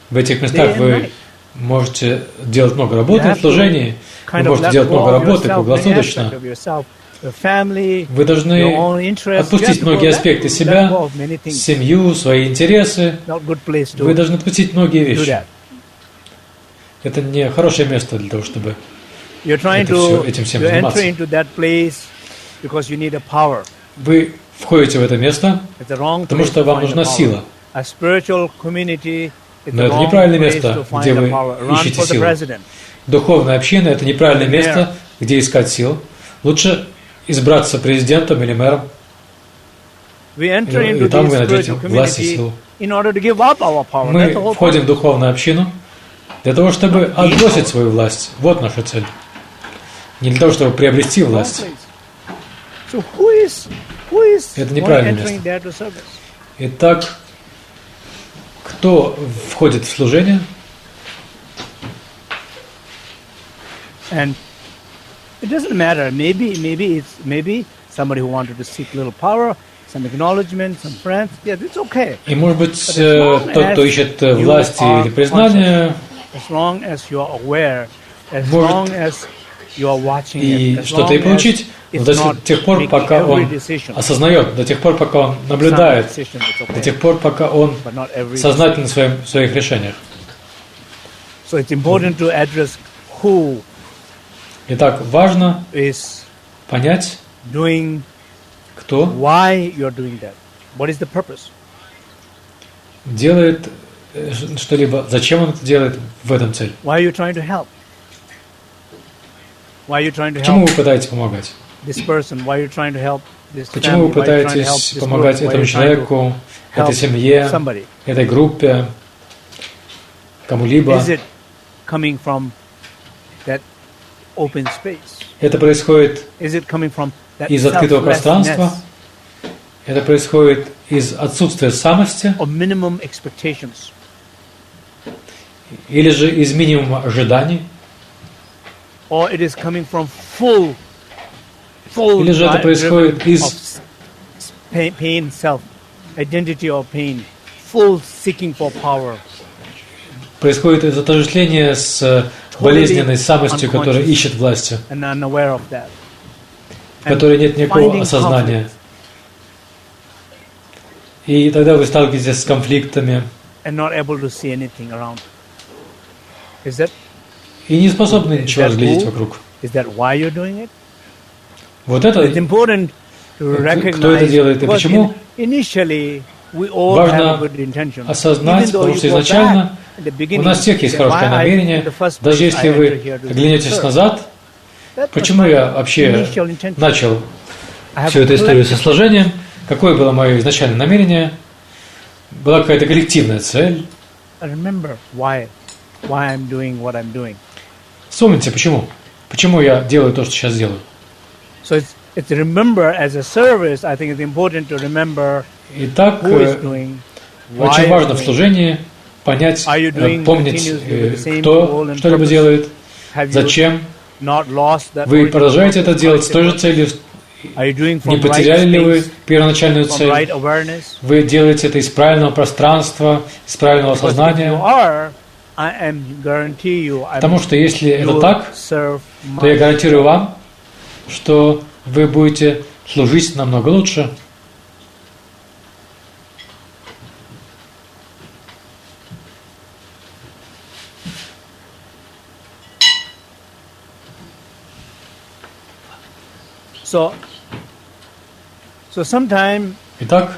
В этих Day местах and вы night. можете делать много You работы have в служении, вы kind of можете let делать go много of работы yourself, many круглосуточно. aspects of yourself, your family, Вы должны your own interests. отпустить You have to многие let аспекты go себя, of many things. семью, свои интересы. Not good place to Вы должны отпустить многие do вещи. that. Это не хорошее место для того, чтобы You're trying Это всё, to этим всем you enter заниматься. into that place because you need a power. вы входите в это место, It's the wrong потому place что to вам find нужна the power. сила. A spiritual community is Но the это wrong неправильное place место, to find где the вы power. Run ищете for the силу. president. Духовная община – это неправильное Мэр. место, где искать сил. Лучше избраться президентом или мэром, We enter и into там this вы найдете spiritual власть и community силу. in order to give up our power. That's Мы the whole входим point. в духовную общину для того, чтобы отбросить свою власть. Вот наша цель. Не для того, чтобы приобрести Wrong власть. place. So who is Это going неправильное entering место. there to service? Итак, кто входит в служение? And it doesn't matter. Maybe somebody who wanted to seek little power, some acknowledgement, some friends, yeah, it's okay. И, может быть, тот, кто ищет власти или признания, as long as you are aware, as long as you are watching и что-то и получить, но до тех пор, пока он осознает, до тех пор, пока он наблюдает, до тех пор, пока он сознательно в своих решениях. So it's important to address who Итак, важно понять, кто why you're doing that. What is the purpose? Делает что-либо, зачем он это делает, в этом цель. Why are you trying to help? Why are you trying to Почему help вы пытаетесь помогать? this person? Why are you trying to help this Почему family? вы Why are you trying to help пытаетесь this помогать group? Why are этому you trying to человеку, этой help семье, somebody? этой группе, кому-либо? Is it coming from that open space? Это происходит Is it coming from that из открытого пространства, selflessness это происходит из отсутствия самости, or minimum expectations? или же из минимума ожиданий, Or it is coming from full или же это происходит из pain, self, identity or pain, full seeking for power. Происходит из отождествления с болезненной самостью, которая ищет власти, And unaware of that. в которой нет никакого осознания. И тогда вы сталкиваетесь с конфликтами And not able to see anything around. Is that и не способны ничего разглядеть вокруг. Is that why you're doing it? Вот это, It's important to recognize. кто это делает и почему, Initially, we all важно have good intentions. осознать, потому что изначально у нас всех есть хорошее намерение. Даже если вы оглянетесь назад, почему я вообще начал всю эту историю со сложением, какое было мое изначальное намерение, была какая-то коллективная цель. Remember why I'm doing what I'm doing. Вспомните, почему я делаю то, что сейчас делаю. So it's remember as a service. I think it's important to remember Итак, who is doing, why очень важно в doing. служении понять, Are you doing помнить, continuously with the same кто goal and что-либо purpose? делает, Have you зачем. not lost that Вы original продолжаете это purpose? делать с той же целью, Are you doing не from потеряли right ли вы space, первоначальную from цель. right awareness? Вы делаете это из правильного пространства, из правильного Because if you сознания. are, I am guarantee you, Потому что если you это will так, serve то я much. гарантирую вам, что вы будете служить намного лучше. So sometimes Итак,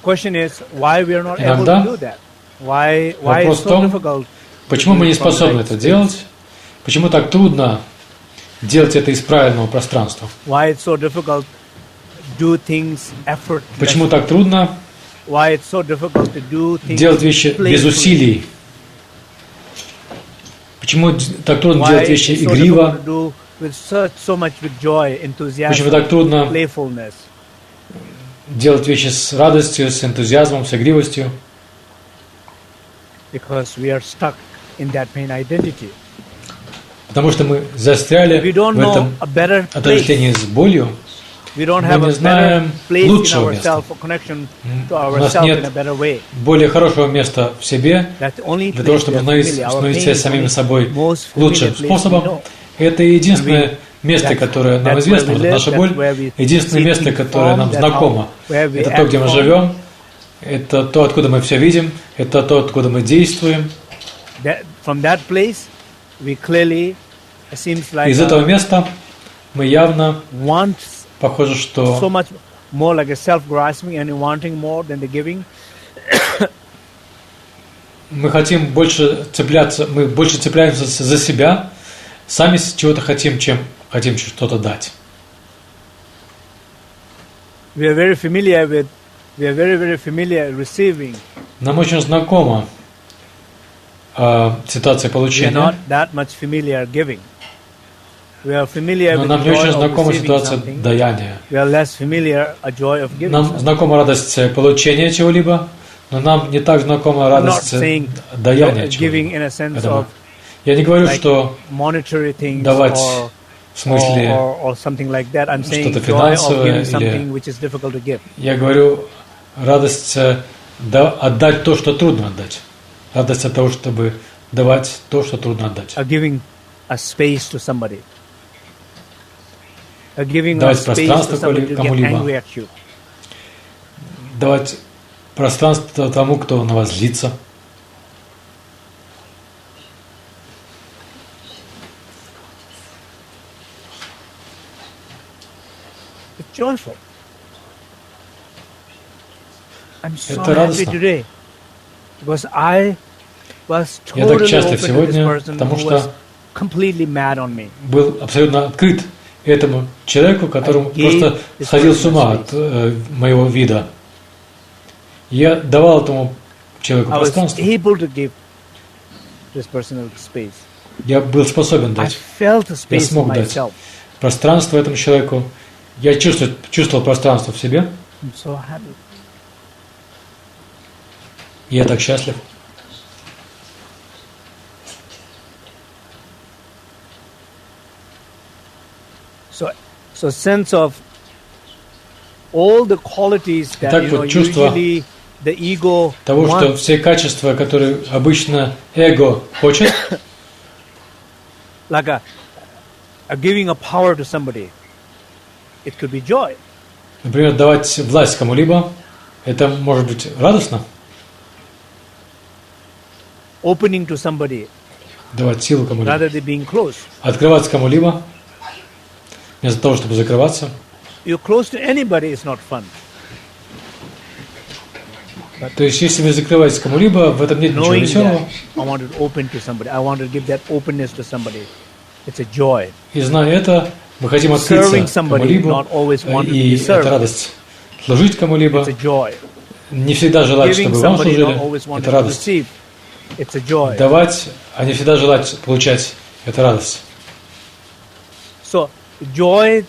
question is why we are not able иногда to do that. Why вопрос it's в so том, difficult? почему мы не способны это делать? Почему так трудно делать это из правильного пространства? Why it's so difficult do things effortlessly? Почему так трудно Why it's so difficult to do things делать вещи без playfully? усилий? Почему так трудно Why делать вещи it's so игриво? difficult to do with so much with joy, enthusiasm, Почему так трудно playfulness? делать вещи с радостью, с энтузиазмом, с игривостью? Because we are stuck in that pain identity. Потому что мы застряли We don't в know этом a better place. отождествлении с болью. We don't Мы have не a better знаем place in лучшего места. ourselves for connection to У нас ourselves нет in a better way. более хорошего места в себе That's the only для того, place чтобы we are familiar. Our установить pain связь is с самими only собой most лучшим familiar place we способом. know. Это единственное место, That's- которое нам that's известно, where we вот наша live, боль, that's where we единственное see место, things которое from, нам that's знакомо. where we Это то, где мы act from. живем, это то, откуда мы все видим, это то, откуда мы действуем. From that place, we clearly it seems like Из этого места мы явно want похоже, so что much more like a self-grasping and wanting more than the giving. мы хотим больше цепляться, мы больше цепляемся за себя, сами чего-то хотим, чем хотим что-то дать. We are very very familiar receiving. Нам очень знакома ситуация We are получения, not that much familiar giving. We are familiar но with нам the не joy очень of знакома receiving ситуация something. даяния. We are less familiar a joy of giving Нам something. знакома радость получения чего-либо, но нам не так знакома I'm not радость saying даяния giving чего-либо. in a sense Этого. of Я не говорю, like что monetary things давать or в смысле что-то финансовое, или я говорю радость отдать то, что трудно отдать. Радость от того, чтобы давать то, что трудно отдать. Давать пространство кому-либо. Давать пространство тому, кто на вас злится. Это радостно. Я так счастлив сегодня, потому что был абсолютно открыт этому человеку, которому просто сходил с ума от моего вида. Я давал этому человеку пространство. Я был способен дать. Я смог дать пространство этому человеку. Я чувствовал пространство в себе. Я так счастлив. So sense of all the qualities that usually the ego того, что все качества, которые обычно эго хочет, like a giving a power to somebody, it could be joy. Например, давать власть кому-либо, это может быть радостно. Opening to somebody, давать силу кому-либо, rather than being closed. Открываться кому-либо, вместо того, чтобы закрываться. You're close to anybody, it's not fun. То есть, если вы закрываетесь кому-либо, в этом нет ничего веселого. И зная это, мы хотим открыться кому-либо, и это радость. Служить кому-либо, не всегда желать, чтобы вам служили, это радость. Давать, а не всегда желать получать, это радость. So, joy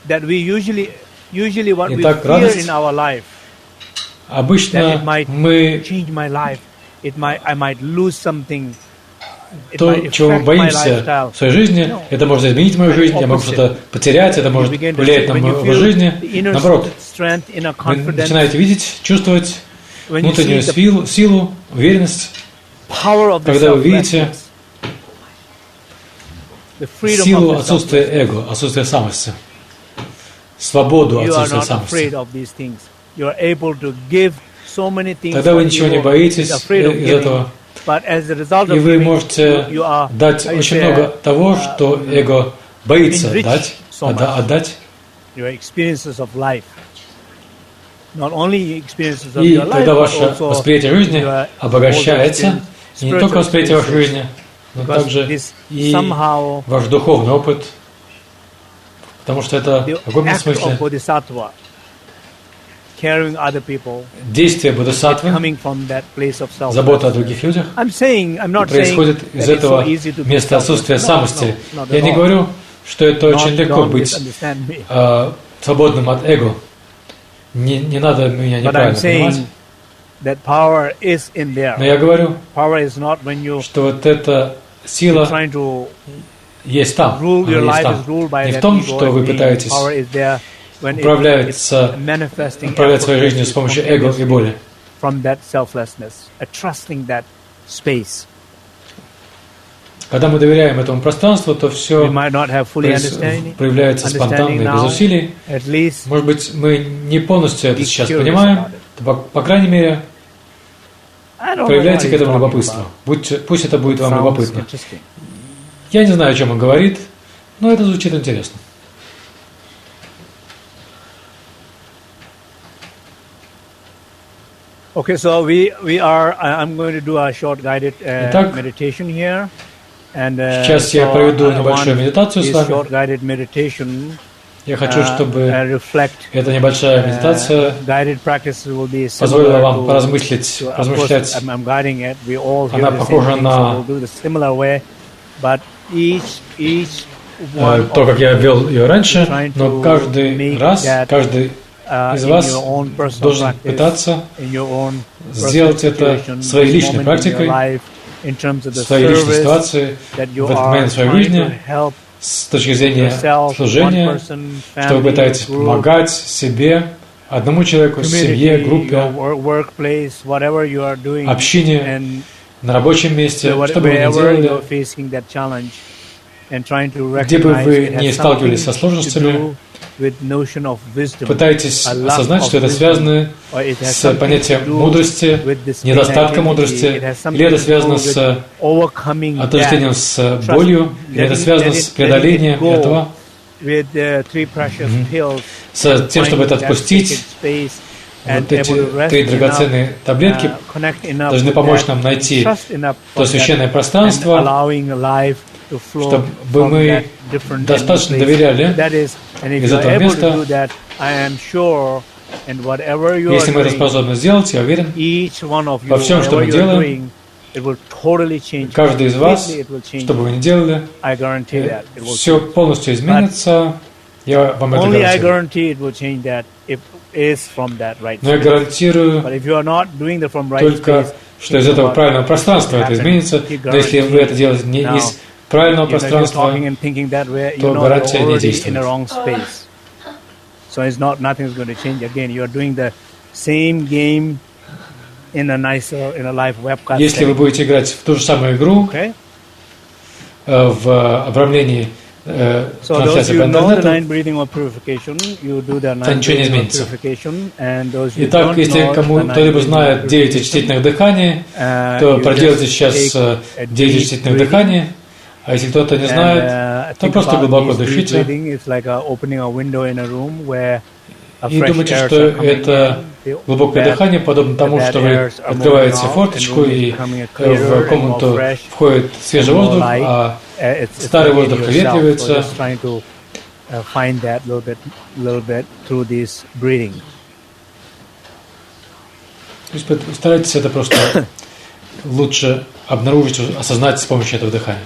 that we usually what we fear in our life. Обычно мы I might lose something. То, чего мы боимся в своей жизни, это может изменить мою жизнь, я могу что-то потерять, это может повлиять на мою жизнь. Наоборот, вы начинаете видеть, чувствовать внутреннюю силу, уверенность, когда вы видите силу отсутствия эго, отсутствия самости, свободу отсутствия самости. Тогда вы ничего не боитесь из этого, и вы можете дать очень много того, что эго боится дать, отдать. И тогда ваше восприятие жизни обогащается, и не только восприятие вашей жизни, но также и ваш духовный опыт, потому что это в каком-то смысле действие бодхисаттвы, забота о других людях, происходит из этого места отсутствия самости. Я не говорю, что это очень легко быть свободным от эго. Не надо меня неправильно понимать. Но я говорю, что вот эта сила есть там, она есть там. Не в том, что вы пытаетесь управлять своей жизнью с помощью эго и боли. Когда мы доверяем этому пространству, то все проявляется спонтанно и без усилий. Может быть, мы не полностью это сейчас понимаем, по крайней мере, проявляйте к этому любопытство. Пусть это будет вам любопытно. Я не знаю, о чем он говорит, но это звучит интересно. Okay, so I'm going to do a short guided meditation here. And сейчас я проведу небольшую медитацию с вами. Short guided meditation, я хочу, чтобы эта небольшая медитация позволила вам поразмышлять. Она похожа на то, как я вел ее раньше, но каждый раз, каждый из вас должен пытаться сделать это своей личной практикой, в своей личной ситуации, в этот момент своей жизни, с точки зрения служения, что вы пытаетесь помогать себе, одному человеку, семье, группе, общине, на рабочем месте, что бы вы ни делали, где бы вы не сталкивались со сложностями, пытайтесь осознать, что это связано с понятием мудрости, недостатка мудрости, или это связано с отождествлением с болью, или это связано с преодолением этого, с тем, чтобы это отпустить. Вот эти 3 драгоценные таблетки должны помочь нам найти то священное пространство, чтобы мы достаточно доверяли из этого места. Если мы это способны сделать, я уверен, во всем, что мы делаем, каждый из вас, что бы вы ни делали, все полностью изменится. Я вам это гарантирую. Но я гарантирую только, что из этого правильного пространства это изменится. Но если вы это делаете не из правильного пространства, то гарантия не действует. So it's not nothing's going to change again. You are doing the same game in a nicer, in a live webcast. Если вы будете играть в ту же самую игру в обрамлении трансляции по интернету, то ничего не изменится. Итак, если кто-либо знает 9 очистительных дыханий, то проделайте сейчас 9 очистительных дыханий. А если кто-то не знает, то просто глубоко дышите. И думайте, что это глубокое дыхание подобно тому, что вы открываете форточку, и в комнату входит свежий воздух, а старый воздух проветривается. То есть старайтесь это просто лучше обнаружить, осознать с помощью этого дыхания.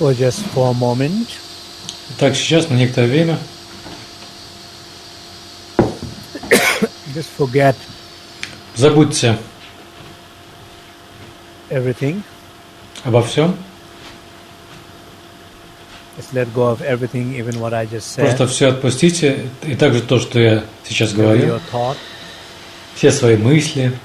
for just for a moment. Так, сейчас на некоторое время Just forget забудьте everything. обо всем. Just let go of everything, even what I just said. Просто все отпустите. И также то, что я сейчас Every говорил. your thought. Все свои мысли.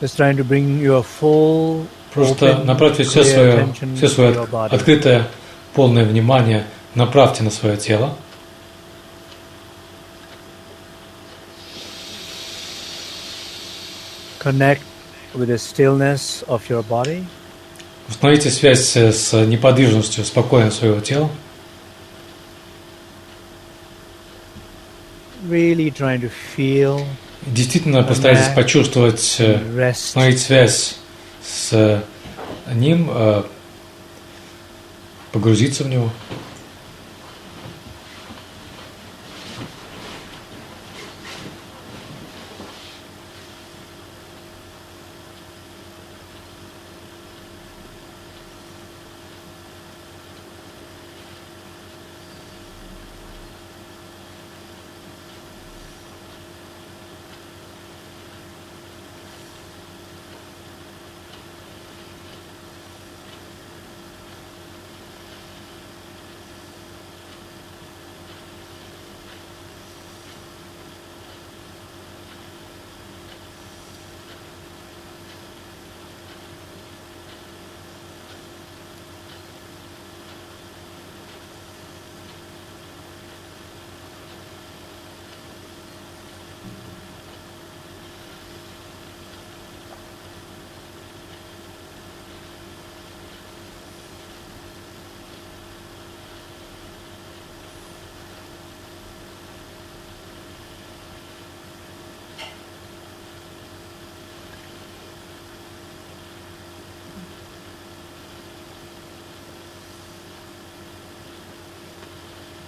Just trying to bring your full, Просто open, направьте все clear свое attention to your body. открытое, полное внимание направьте на свое тело. Connect with the stillness of your body. Установите связь с неподвижностью, спокойствием своего тела. Really trying to feel. Действительно постарайтесь почувствовать, установить связь с ним, погрузиться в него.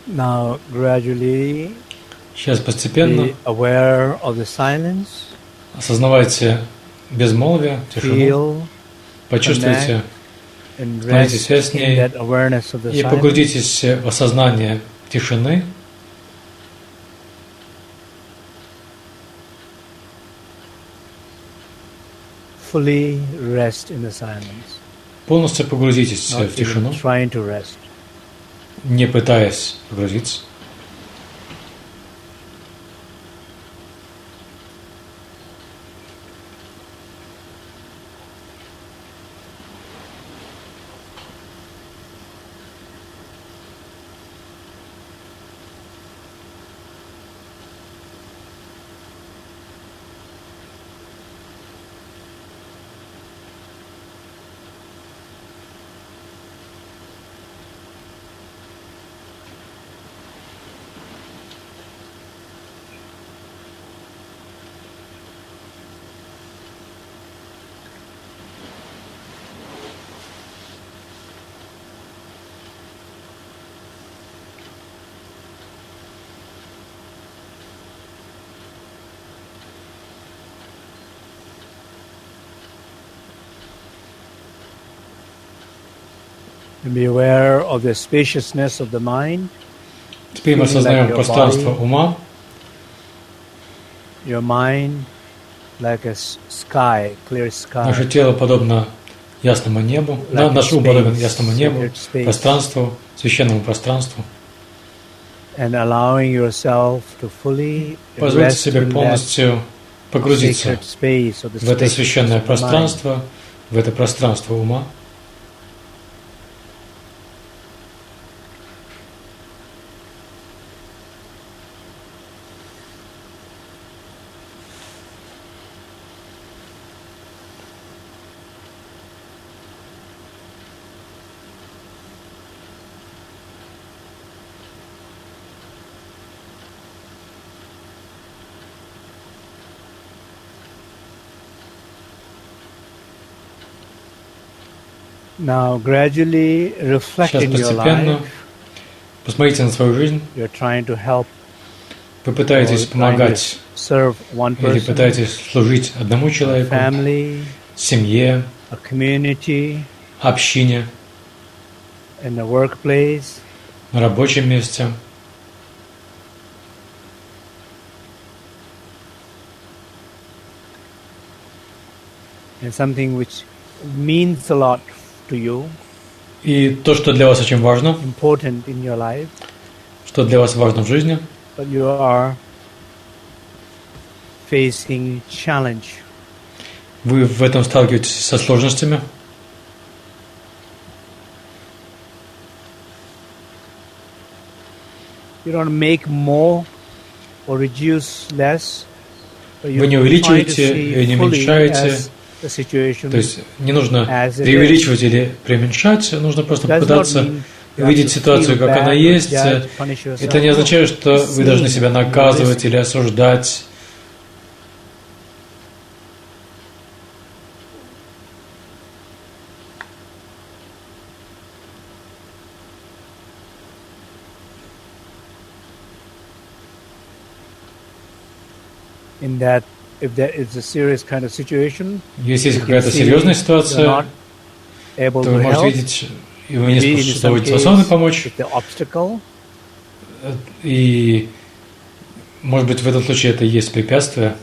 Now gradually Сейчас постепенно be aware of the silence. осознавайте безмолвие, тишину, Feel, почувствуйте, and установите rest связь с in ней that awareness of the и silence. погрузитесь в осознание тишины. Fully rest in the silence. Полностью погрузитесь Not в тишину, even trying to rest. не пытаясь погрузиться. And be aware of the spaciousness of the mind. Теперь мы осознаем пространство ума. Your mind like a sky, clear sky. Наше тело подобно ясному небу. Наш ум подобен ясному небу, пространству, священному пространству. And allowing yourself to fully Позвольте rest себе in that полностью погрузиться sacred space of the в это spaciousness священное of the mind. пространство, в это пространство ума. Now gradually reflect Сейчас in your постепенно life. посмотрите на свою жизнь. You're trying to help Вы пытаетесь or trying to помогать serve one или person, пытаетесь служить одному человеку, family, семье, a community, общине, in the workplace, на рабочем месте, and something which means a lot to you, и то, что для вас очень важно, important in your life, что для вас важно в жизни, but you are facing challenge. вы в этом сталкиваетесь со сложностями, You don't make more or reduce less, but вы не you try to увеличиваете see и не fully уменьшаете. as the situation. То есть не нужно As it преувеличивать или преуменьшать, нужно просто Does not попытаться mean you have увидеть to ситуацию, feel как bad она or есть. judge, punish yourself. Это не означает, что вы должны себя Seeing наказывать your или осуждать. in that if there is a serious kind of situation, Если есть you can какая-то see серьезная you're ситуация, not able то to вы можете help. видеть, и вы не Maybe in some будете способны case, помочь. it's the obstacle, И, может быть, в этом случае это и есть препятствие.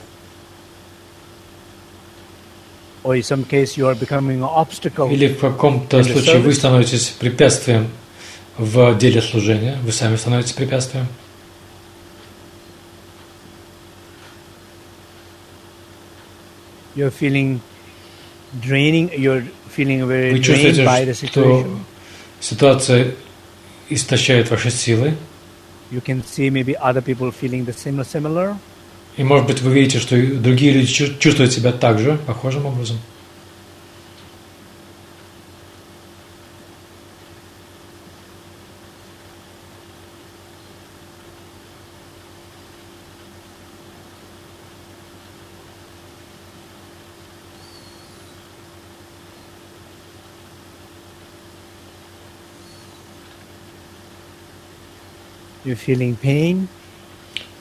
or in some case you are becoming an obstacle. Или в каком-то in the случае вы service. становитесь препятствием в деле служения. Вы сами становитесь препятствием. You're feeling draining. You're feeling very Вы drained чувствуете, by the что situation. ситуация истощает ваши силы. You can see maybe other people feeling the similar. И, может быть, вы видите, что и другие люди чувствуют себя так же, похожим образом. You're feeling pain.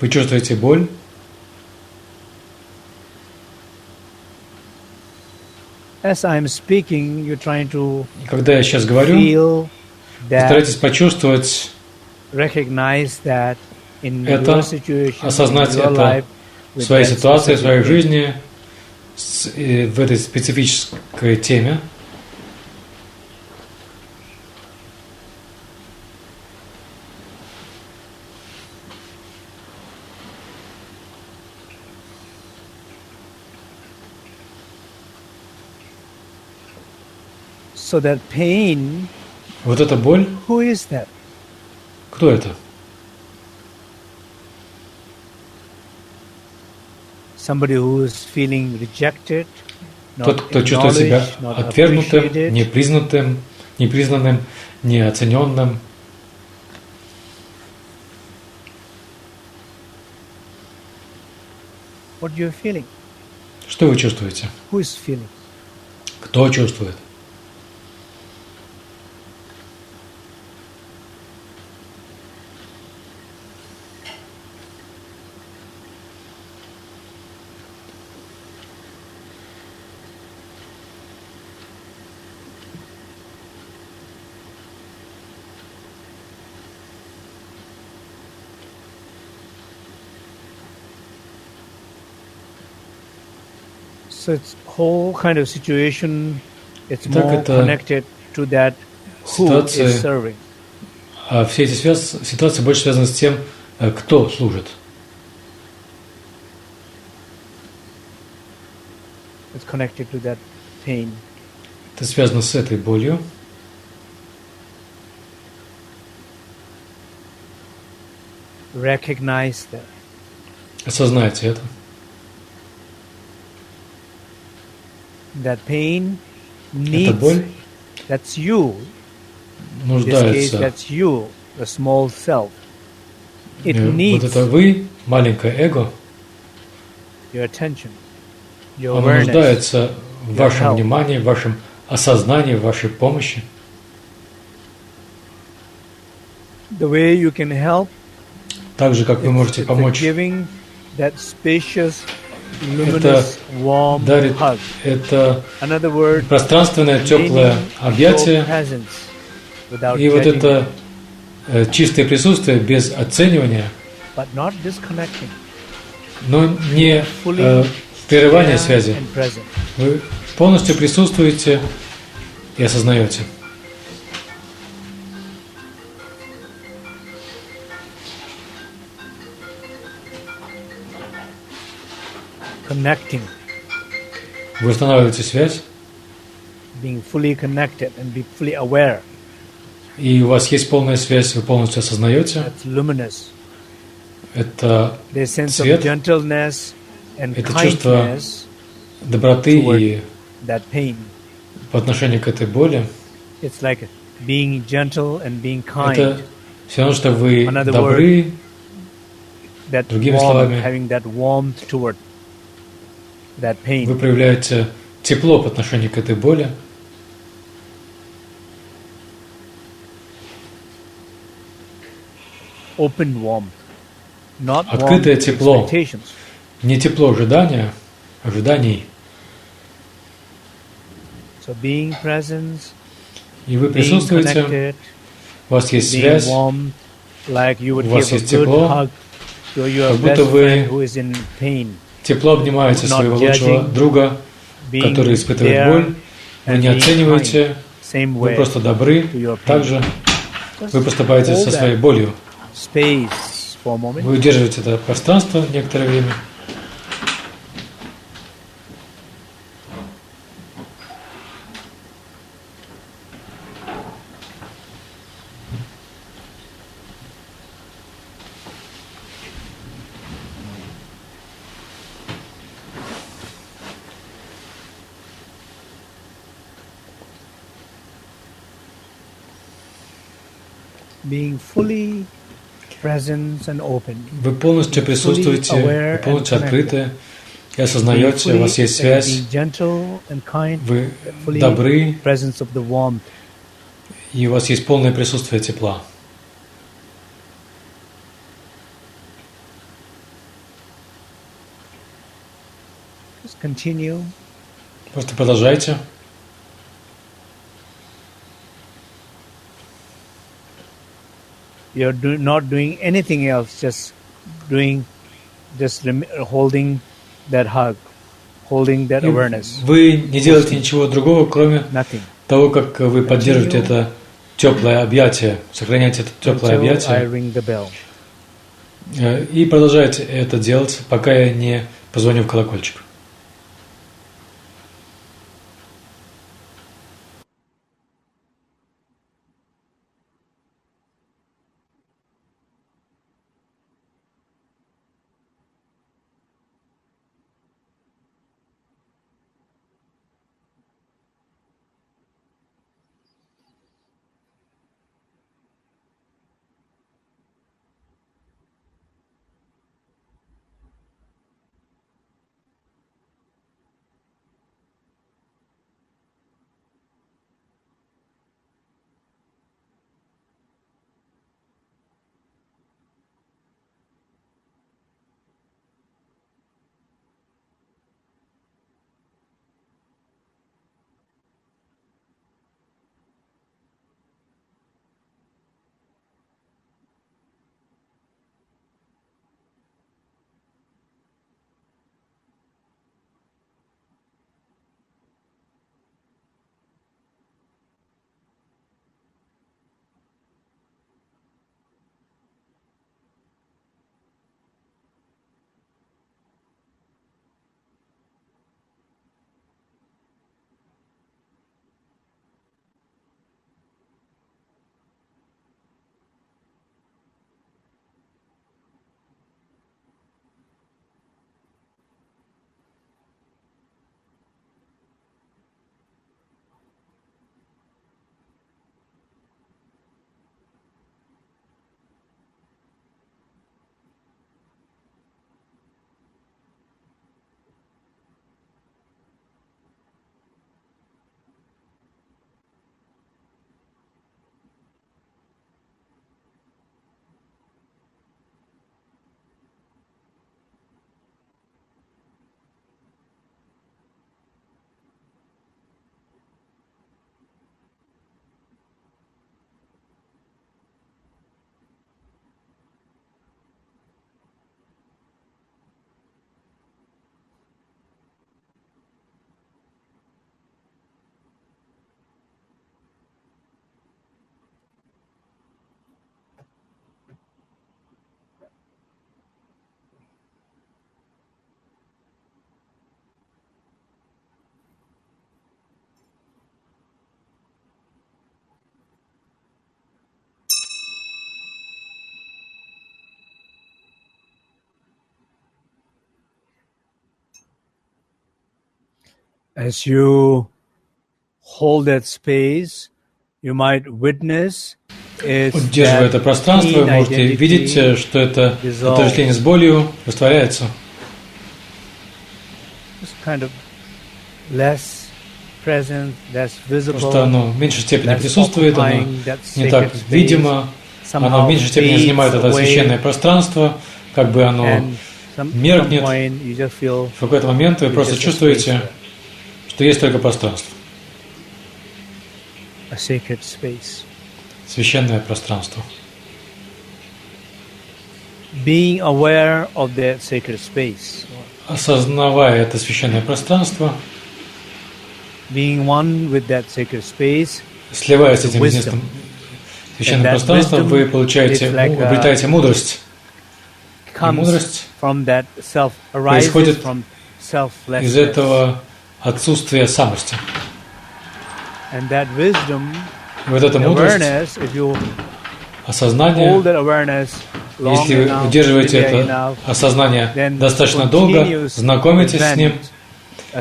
Вы чувствуете боль. As I'm speaking, you're trying to И когда я сейчас говорю, feel that, старайтесь почувствовать, recognize that in это, your situation, осознать in your это life, в with своей that ситуации, в своей specific- жизни, в этой специфической теме. So that pain, Вот эта боль, who is that? кто это? Somebody who is feeling rejected, Тот, not кто чувствует себя acknowledged, not отвергнутым, appreciated. непризнанным, неоцененным. What you're feeling? Что вы чувствуете? Who is feeling? Кто чувствует? So it's whole kind of situation. It's Итак, more это connected to that who ситуация- is serving. А все эти ситуации больше связаны с тем, кто служит. It's connected to that pain. Это связано с этой болью. Recognize that. Осознайте это. That pain Эта боль needs. That's you. In this case, нуждается. that's you, the small self. It Вот needs это вы, маленькое эго, your attention, your оно awareness. нуждается в your вашем help. внимании, в вашем осознании, в вашей помощи. The way you can help Так же, как вы можете it's помочь, giving that spacious, luminous, warm дарит hug. это Another word, пространственное, теплое meaning your объятие, presence. without И вот judging, это чистое присутствие без оценивания, but not disconnecting, но не прерывание there связи. and present. Вы полностью присутствуете и осознаете. Connecting, Вы устанавливаете связь, being fully connected and be fully aware. и у вас есть полная связь, вы полностью осознаете. That's luminous. Это There's sense цвет, of gentleness and это чувство kindness доброты и that pain. по отношению к этой боли. It's like being gentle and being kind. Это все равно, что вы Another добры, That другими warmth, словами, having that warmth toward that pain. вы проявляете тепло по отношению к этой боли. Open warmth, not Открытое warmth тепло. expectations. Не тепло ожиданий. So being present, И вы being присутствуете, connected, у вас есть being связь, warm, like you would у вас give a есть good тепло, hug to your как будто best вы friend who is in pain. тепло обнимаете Not своего лучшего judging, друга, being который испытывает there боль. Вы and не being оцениваете, Same вы way. просто добры. to your pain. Также Just вы поступаете hold со that своей болью. space for a moment. Вы удерживаете это пространство некоторое время. Being fully present and open. Вы полностью присутствуете, вы полностью открыты и осознаете, у вас есть связь, Being gentle and kind, вы fully добры, presence of the warmth. и у вас есть полное присутствие тепла. Just continue. Просто продолжайте. You're not doing anything else, just holding that hug, holding that И awareness. вы не делаете ничего другого, кроме Nothing. того, как вы поддерживаете это теплое объятие, сохраняете это теплое Until I объятие, ring the bell. и продолжайте это делать, пока я не позвоню в колокольчик. As you hold that space, you might witness Удерживая это пространство, вы можете видеть, что это отождествление с болью растворяется. Просто оно в меньшей степени присутствует, оно не так видимо, оно в меньшей степени занимает это священное пространство, как бы оно меркнет. В какой-то момент вы просто чувствуете, что есть только пространство. Священное пространство. Being aware of that sacred space. Осознавая это священное пространство, being one with that sacred space, сливаясь с этим единственным священным пространством, вы обретаете мудрость. И мудрость происходит из этого отсутствия самости. Вот эта мудрость, осознание, если вы удерживаете это осознание достаточно долго, знакомитесь с ним, то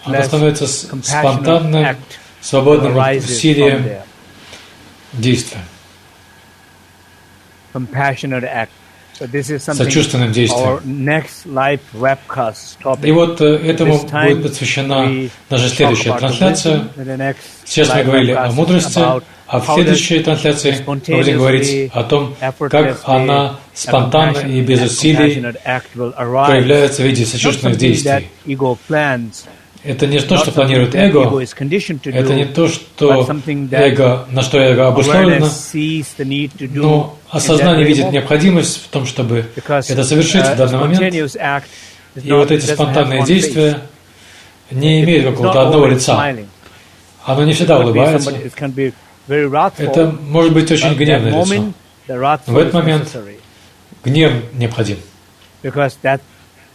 оно становится спонтанным, свободным от усилия действия. Сочувственным действием. И вот этому будет посвящена наша следующая трансляция. Сейчас мы говорили о мудрости, а в следующей трансляции мы будем говорить о том, как она спонтанно и без усилий проявляется в виде сочувственных действий. Это не то, что планирует эго, это не то, что эго, на что эго обусловлено, но осознание видит необходимость в том, чтобы это совершить в данный момент. И вот эти спонтанные действия не имеют какого-то одного лица. Оно не всегда улыбается. Это может быть очень гневное лицо. В этот момент гнев необходим.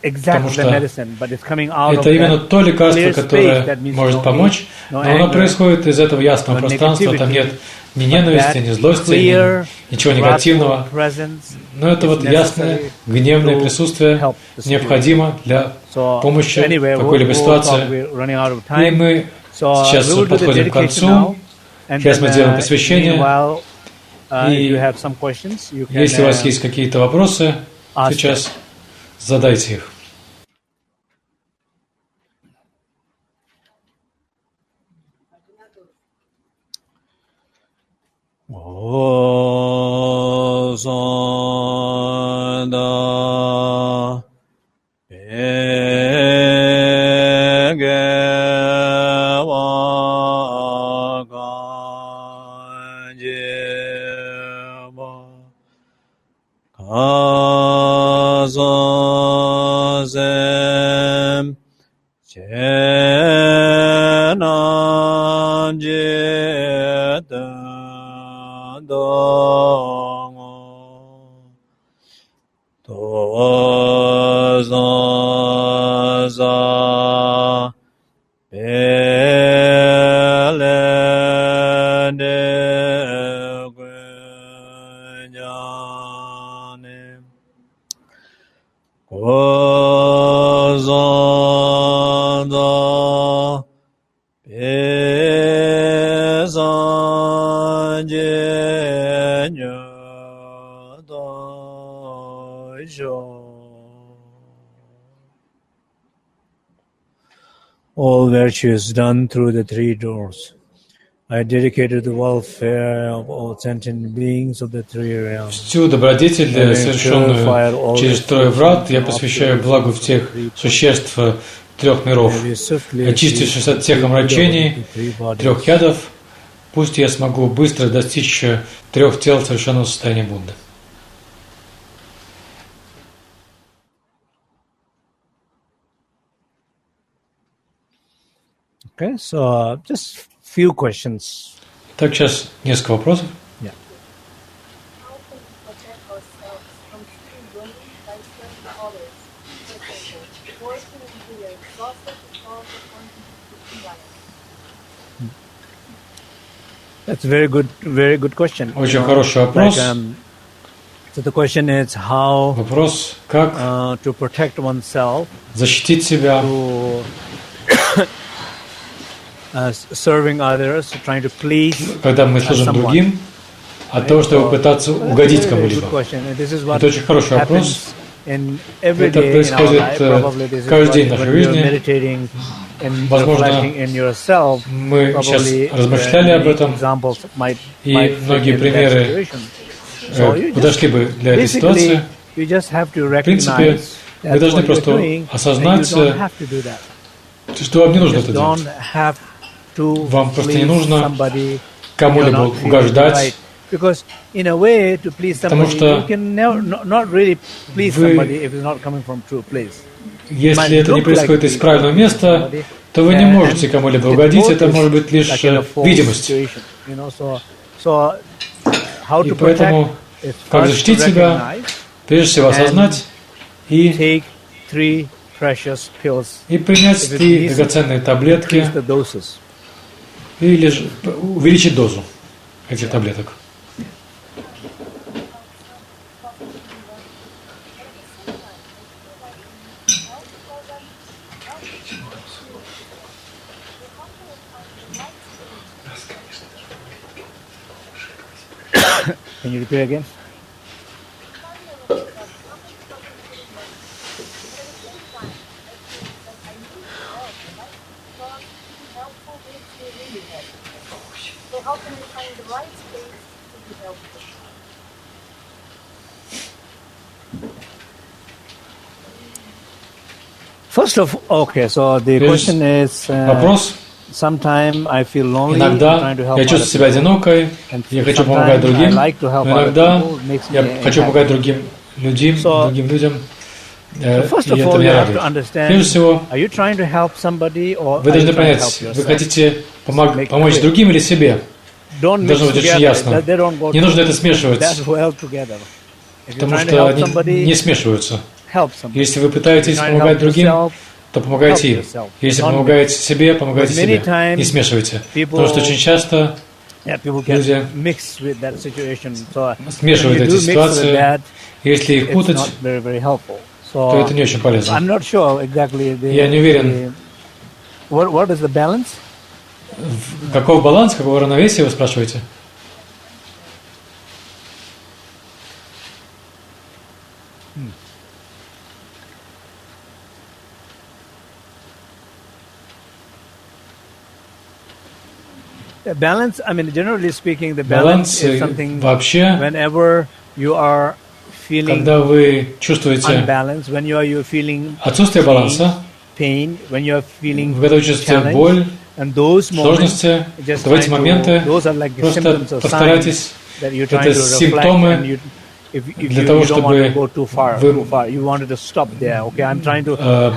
Потому что это именно то лекарство, которое может помочь, но оно происходит из этого ясного пространства, там нет ни ненависти, ни злости, ничего негативного. Но это вот ясное, гневное присутствие необходимо для помощи в какой-либо ситуации. И мы сейчас подходим к концу. Сейчас мы сделаем посвящение. И если у вас есть какие-то вопросы сейчас, задайте их. All virtues done through the three doors. I dedicated the welfare of all sentient beings of the three realms. Всю добродетель, совершенную через трое врат, я посвящаю благу всех существ трех миров. Очистившись от всех омрачений, трех ядов, пусть я смогу быстро достичь трех тел совершенного состояния Будды. Okay, so just few questions. Так, сейчас несколько вопросов. Yeah. That's a very good question. Очень хороший вопрос. So the question is how. Вопрос, как to protect oneself, защитить себя serving others, trying to please когда мы служим someone. другим, от того, чтобы пытаться угодить кому-либо. Это очень хороший вопрос. Это происходит каждый день в нашей жизни. Возможно, мы сейчас размышляли об этом, и многие примеры подошли бы для этой ситуации. В принципе, вы должны просто осознать, что вам не нужно это делать. Вам просто не нужно кому-либо угождать, потому что если это не происходит из правильного места, то вы не можете кому-либо угодить, это может быть лишь видимость. И поэтому, как защитить себя, прежде всего осознать и принять 3 драгоценные таблетки или же увеличить дозу этих таблеток. Can you repeat again? How can we find the right space to be helpful? First of okay, so the question is. Вопрос. Sometimes I feel lonely. Иногда я чувствую себя одинокой, я хочу помогать другим, но иногда я хочу помогать другим людям, и это меня радует. Прежде всего, вы должны понять, вы хотите помочь другим или себе. Должно быть очень ясно. Не нужно это смешивать, потому что они не смешиваются. Если вы пытаетесь помогать другим, то помогайте им. Если помогаете себе, помогайте себе. Не смешивайте. Потому что очень часто люди смешивают эти ситуации. Если их путать, то это не очень полезно. Я не уверен. Каков баланс, какого равновесия, вы спрашиваете? Balance, I mean, generally speaking, the Баланс balance is something вообще, whenever you are feeling когда вы чувствуете unbalanced, when you are feeling отсутствие баланса, pain, when you are feeling когда вы чувствуете боль, and those moments, сложности, то в эти моменты просто постарайтесь, это симптомы для того, чтобы вы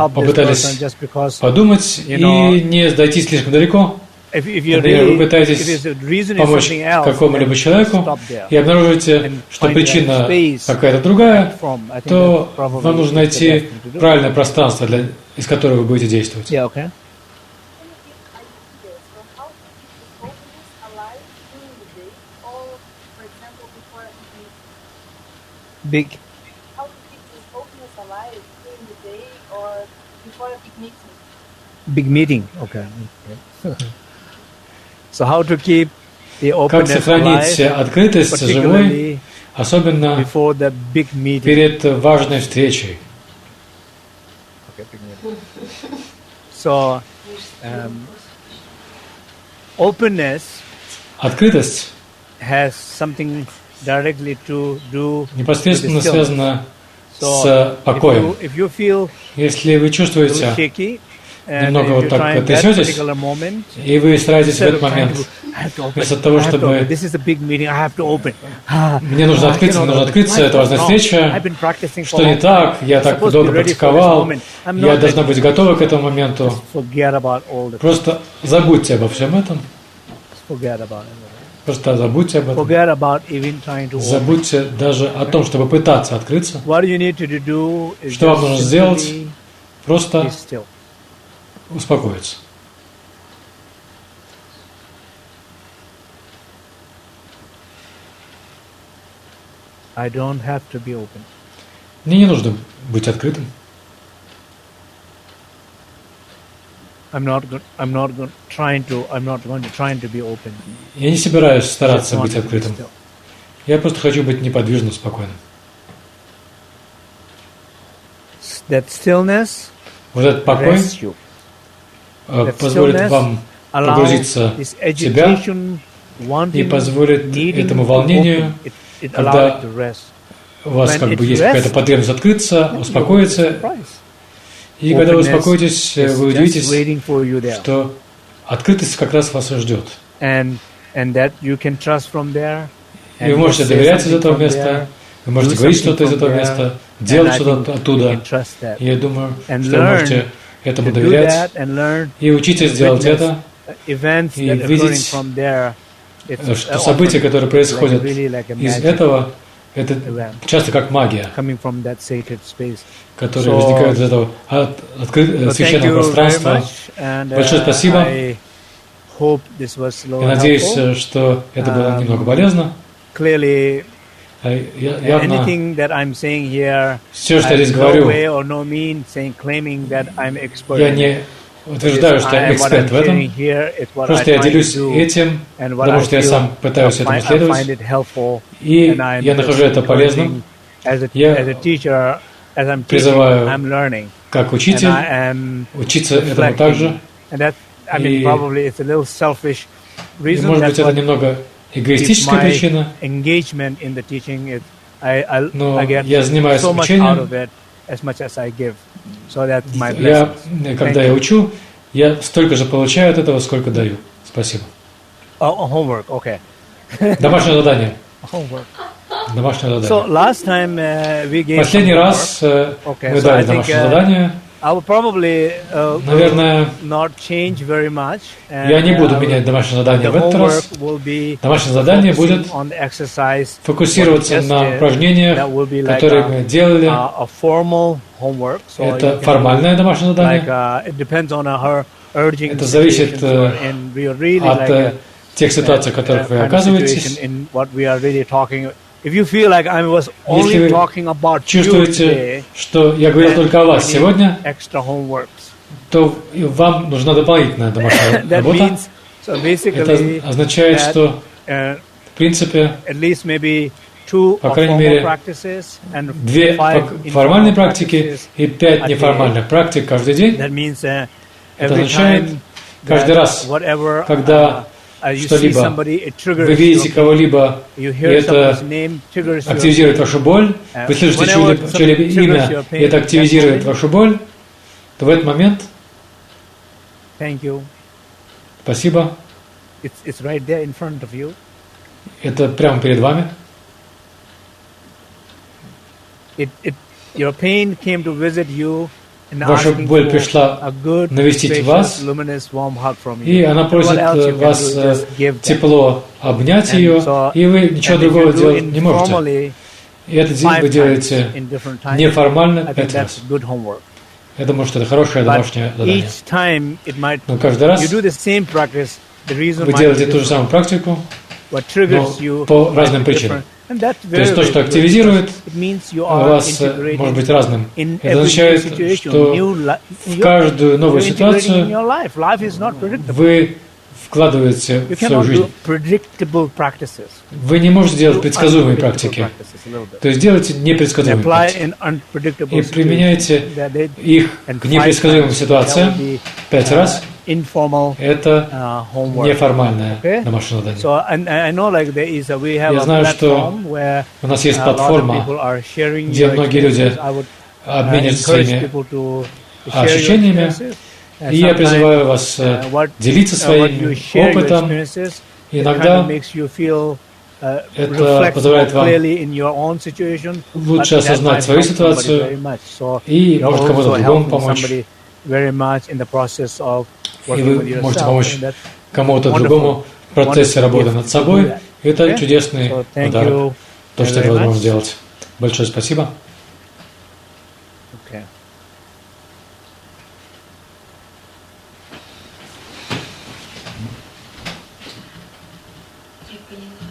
попытались подумать и не дойти слишком далеко. Например, вы пытаетесь помочь какому-либо человеку и обнаружите, что причина какая-то другая, то вам нужно найти правильное пространство, из которого вы будете действовать. Big. How to keep this openness alive during the day or before a big meeting? Big meeting. Okay. So how to keep the Как openness сохранить alive, открытость живой, особенно before the big meeting. перед важной встречей? So openness Открытость has something directly to do непосредственно with the связана So, с покоем. if you feel Если вы чувствуете shaky, and немного if вот you так try in that трясетесь, particular moment, и вы стараетесь в instead этот of trying момент, to, I have to open, вместо того, I have to чтобы open. This is a big meeting, I have to open. мне нужно открыться, мне нужно открыться, это важная встреча, что не так, я так долго практиковал, я должна быть готова к этому моменту. Просто забудьте обо всем этом. Просто забудьте об этом. Забудьте даже о том, чтобы пытаться открыться. Что вам нужно сделать? Просто успокоиться. Мне не нужно быть открытым. trying to be open. Я не собираюсь стараться Just быть want to be открытым. still. Я просто хочу быть неподвижным, спокойным. That stillness Вот этот покой rests you. позволит вам Allow погрузиться this в себя agitation, и wanting, позволит needing этому to волнению, open, it allow когда it to rest. у вас When как it бы есть какая-то rests, потребность открыться, then you'll be успокоиться, surprised. и когда вы Openness успокоитесь, is вы just удивитесь, waiting for you there. что открытость как раз вас и ждет. And that you can trust from there. И вы можете доверять из этого места, вы можете говорить что-то из этого места, делать что-то оттуда. И я думаю, что вы можете этому доверять и учитесь делать это, и видеть, что события, которые происходят из этого, это часто как магия, которая возникает из этого священного пространства. Большое спасибо. Я надеюсь, что это было немного полезно. Явно все, что я здесь говорю, я не утверждаю, что я эксперт в этом. Просто я делюсь этим, потому что я сам пытаюсь этому следовать. И я нахожу это полезным. Я призываю, как учитель, учиться этому также. И, может быть, это немного эгоистическая причина, но я занимаюсь учением. Когда я учу, я столько же получаю от этого, сколько даю. Спасибо. Домашнее задание. Домашнее задание. Последний раз мы дали домашнее задание. Наверное, я не буду менять домашнее задание в этот раз. Домашнее задание будет фокусироваться на упражнениях, которые мы делали. Это формальное домашнее задание. Это зависит от тех ситуаций, в которых вы оказываетесь. Если вы чувствуете, что я говорил только о вас сегодня, то вам нужна дополнительная домашняя работа. Это означает, что в принципе, по крайней мере, 2 формальные практики и 5 неформальных практик каждый день. Это означает, каждый раз, когда что-либо, вы видите кого-либо, и это активизирует вашу боль, вы слышите чье-либо имя, и это активизирует вашу боль, то в этот момент спасибо. Это прямо перед вами. Ваша боль пришла навестить вас, и она просит вас тепло обнять ее, и вы ничего другого делать не можете. И это вы делаете неформально 5 раз. Я думаю, что это хорошее домашнее задание. Но каждый раз вы делаете ту же самую практику, но по разным причинам. То есть то, что активизирует вас, может быть разным. Это означает, что в каждую новую ситуацию вы вкладываете в свою жизнь. Вы не можете делать предсказуемые практики. То есть делайте непредсказуемые практики. И применяйте их к непредсказуемым ситуациям 5 раз. Это неформальное домашнее задание. Я знаю, что у нас есть платформа, где многие люди обмениваются своими ощущениями. И я призываю вас делиться своим опытом. Иногда это позволяет вам лучше осознать свою ситуацию и может кому-то другому помочь. И вы можете помочь кому-то другому в процессе работы над собой. Это чудесный подарок, то, что это возможно сделать. Большое спасибо. Я поняла.